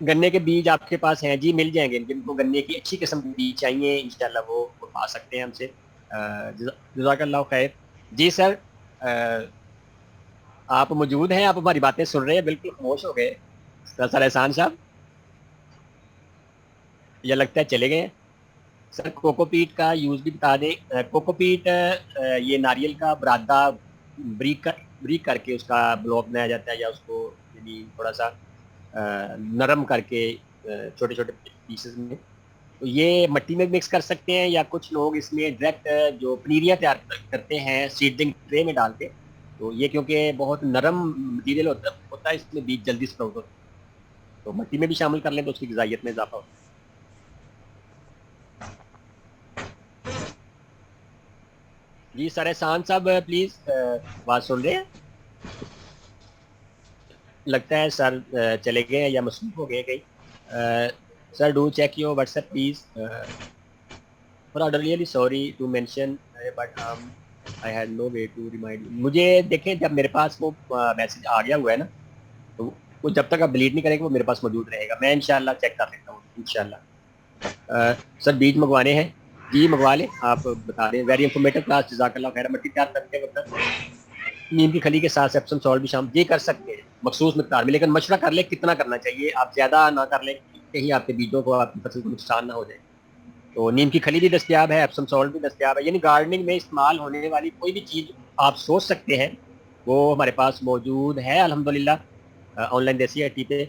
S1: گنے کے بیج آپ کے پاس ہیں؟ جی مل جائیں گے، جن کو گنے کی اچھی قسم کے بیج چاہیے انشاءاللہ وہ پا سکتے ہیں ہم سے۔ جزاک اللہ خیر۔ جی سر، آپ موجود ہیں؟ آپ ہماری باتیں سن رہے ہیں؟ بالکل خاموش ہو گئے سر احسان صاحب، یہ لگتا ہے چلے گئے ہیں۔ سر کوکو پیٹ کا یوز بھی بتا دیں۔ کوکو پیٹ یہ ناریل کا برادہ بریک کر کے اس کا بلاک بنایا جاتا ہے، یا اس کو یعنی تھوڑا سا نرم کر کے چھوٹے چھوٹے پیسز میں، تو یہ مٹی میں مکس کر سکتے ہیں، یا کچھ لوگ اس میں ڈائریکٹ جو پنیریا تیار کرتے ہیں سیڈلنگ ٹرے میں ڈال کے، تو یہ کیونکہ بہت نرم مٹیریل ہوتا ہے اس میں بیج جلدی سپراؤٹ ہوتا ہے، تو مٹی میں بھی شامل کر لیں تو اس کی غذائیت میں اضافہ ہوتا ہے۔ جی سر احسان صاحب پلیز بات سن رہے ہیں؟ لگتا ہے سر چلے گئے ہیں یا مصروف ہو گئے کہیں۔ Sir do check your WhatsApp please, really sorry to mention but I had no way to remind. مجھے دیکھیں جب میرے پاس وہ میسج آ گیا ہوا ہے نا، تو وہ جب تک آپ ڈیلیٹ نہیں کریں گے وہ میرے پاس موجود رہے گا، میں انشاءاللہ چیک کر لیتا ہوں انشاءاللہ۔ سر بیج منگوانے ہیں؟ جی منگوا لیں، آپ بتا دیں۔ ویری انفارمیٹو کلاس، جزاک اللہ خیر۔ مٹی تیار کرتے وقت نیم کی کھلی کے ساتھ ایپسم سالٹ بھی شامل، یہ کر سکتے ہیں مخصوص مقدار میں، لیکن مشورہ کر لیں کتنا کرنا چاہیے، آپ زیادہ نہ کر لیں کہیں آپ کے بیجوں کو، آپ کی فصل کو نقصان نہ ہو جائے۔ تو نیم کی کھلی بھی دستیاب ہے، ایپسم سالٹ بھی دستیاب ہے، یعنی گارڈننگ میں استعمال ہونے والی کوئی بھی چیز آپ سوچ سکتے ہیں وہ ہمارے پاس موجود ہے الحمدللہ آن لائن دیسی آئی ٹی پہ،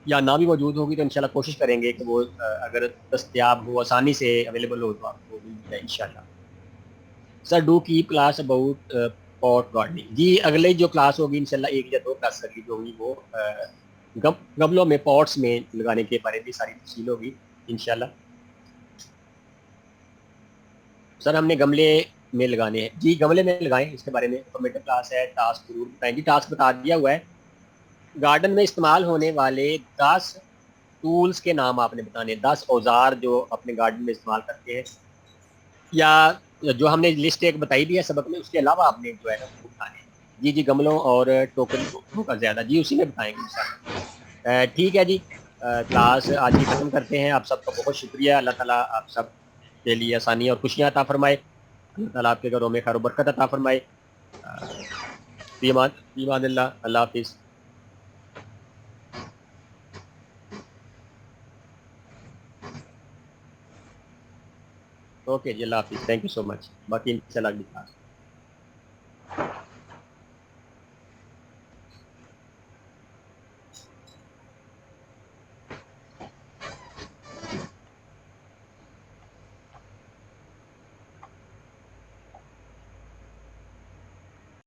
S1: یا نہ بھی موجود ہوگی تو انشاءاللہ کوشش کریں گے کہ وہ اگر دستیاب ہو، آسانی سے اویلیبل ہو تو آپ کو مل جائے انشاءاللہ۔ Sir do keep class about پاٹ گارڈننگ، جی اگلے جو کلاس ہوگی انشاءاللہ 1 یا 2 کلاس اگلی جو ہوگی وہ گملوں میں پاٹس میں لگانے کے بارے میں ساری تفصیل ہوگی انشاءاللہ۔ سر ہم نے گملے میں لگانے ہیں، جی گملے میں لگائیں، اس کے بارے میں انفارمیٹو کلاس ہے، ٹاسک ضرور بتائیں گی، ٹاسک بتا دیا ہوا ہے۔ گارڈن میں استعمال ہونے والے 10 ٹولز کے نام آپ نے بتانے، 10 اوزار جو اپنے گارڈن میں استعمال کرتے ہیں، یا جو ہم نے لسٹ ایک بتائی بھی ہے سبق میں، اس کے علاوہ آپ نے جو ہے نا وہ بتانے ہیں۔ جی جی گملوں اور ٹوکریوں کا زیادہ، جی اسی میں بتائیں گے انشاءاللہ۔ ٹھیک ہے جی، کلاس آج کی ختم کرتے ہیں۔ آپ سب کا بہت شکریہ، اللہ تعالیٰ آپ سب کے لیے آسانی اور خوشیاں عطا فرمائے، اللہ تعالیٰ آپ کے گھروں میں خیر و برکت عطا فرمائے۔ فی امان اللہ، اللہ حافظ۔ اوکے جی اللہ حافظ، تھینک یو سو مچ، باقی انشاءاللہ اگلی کلاس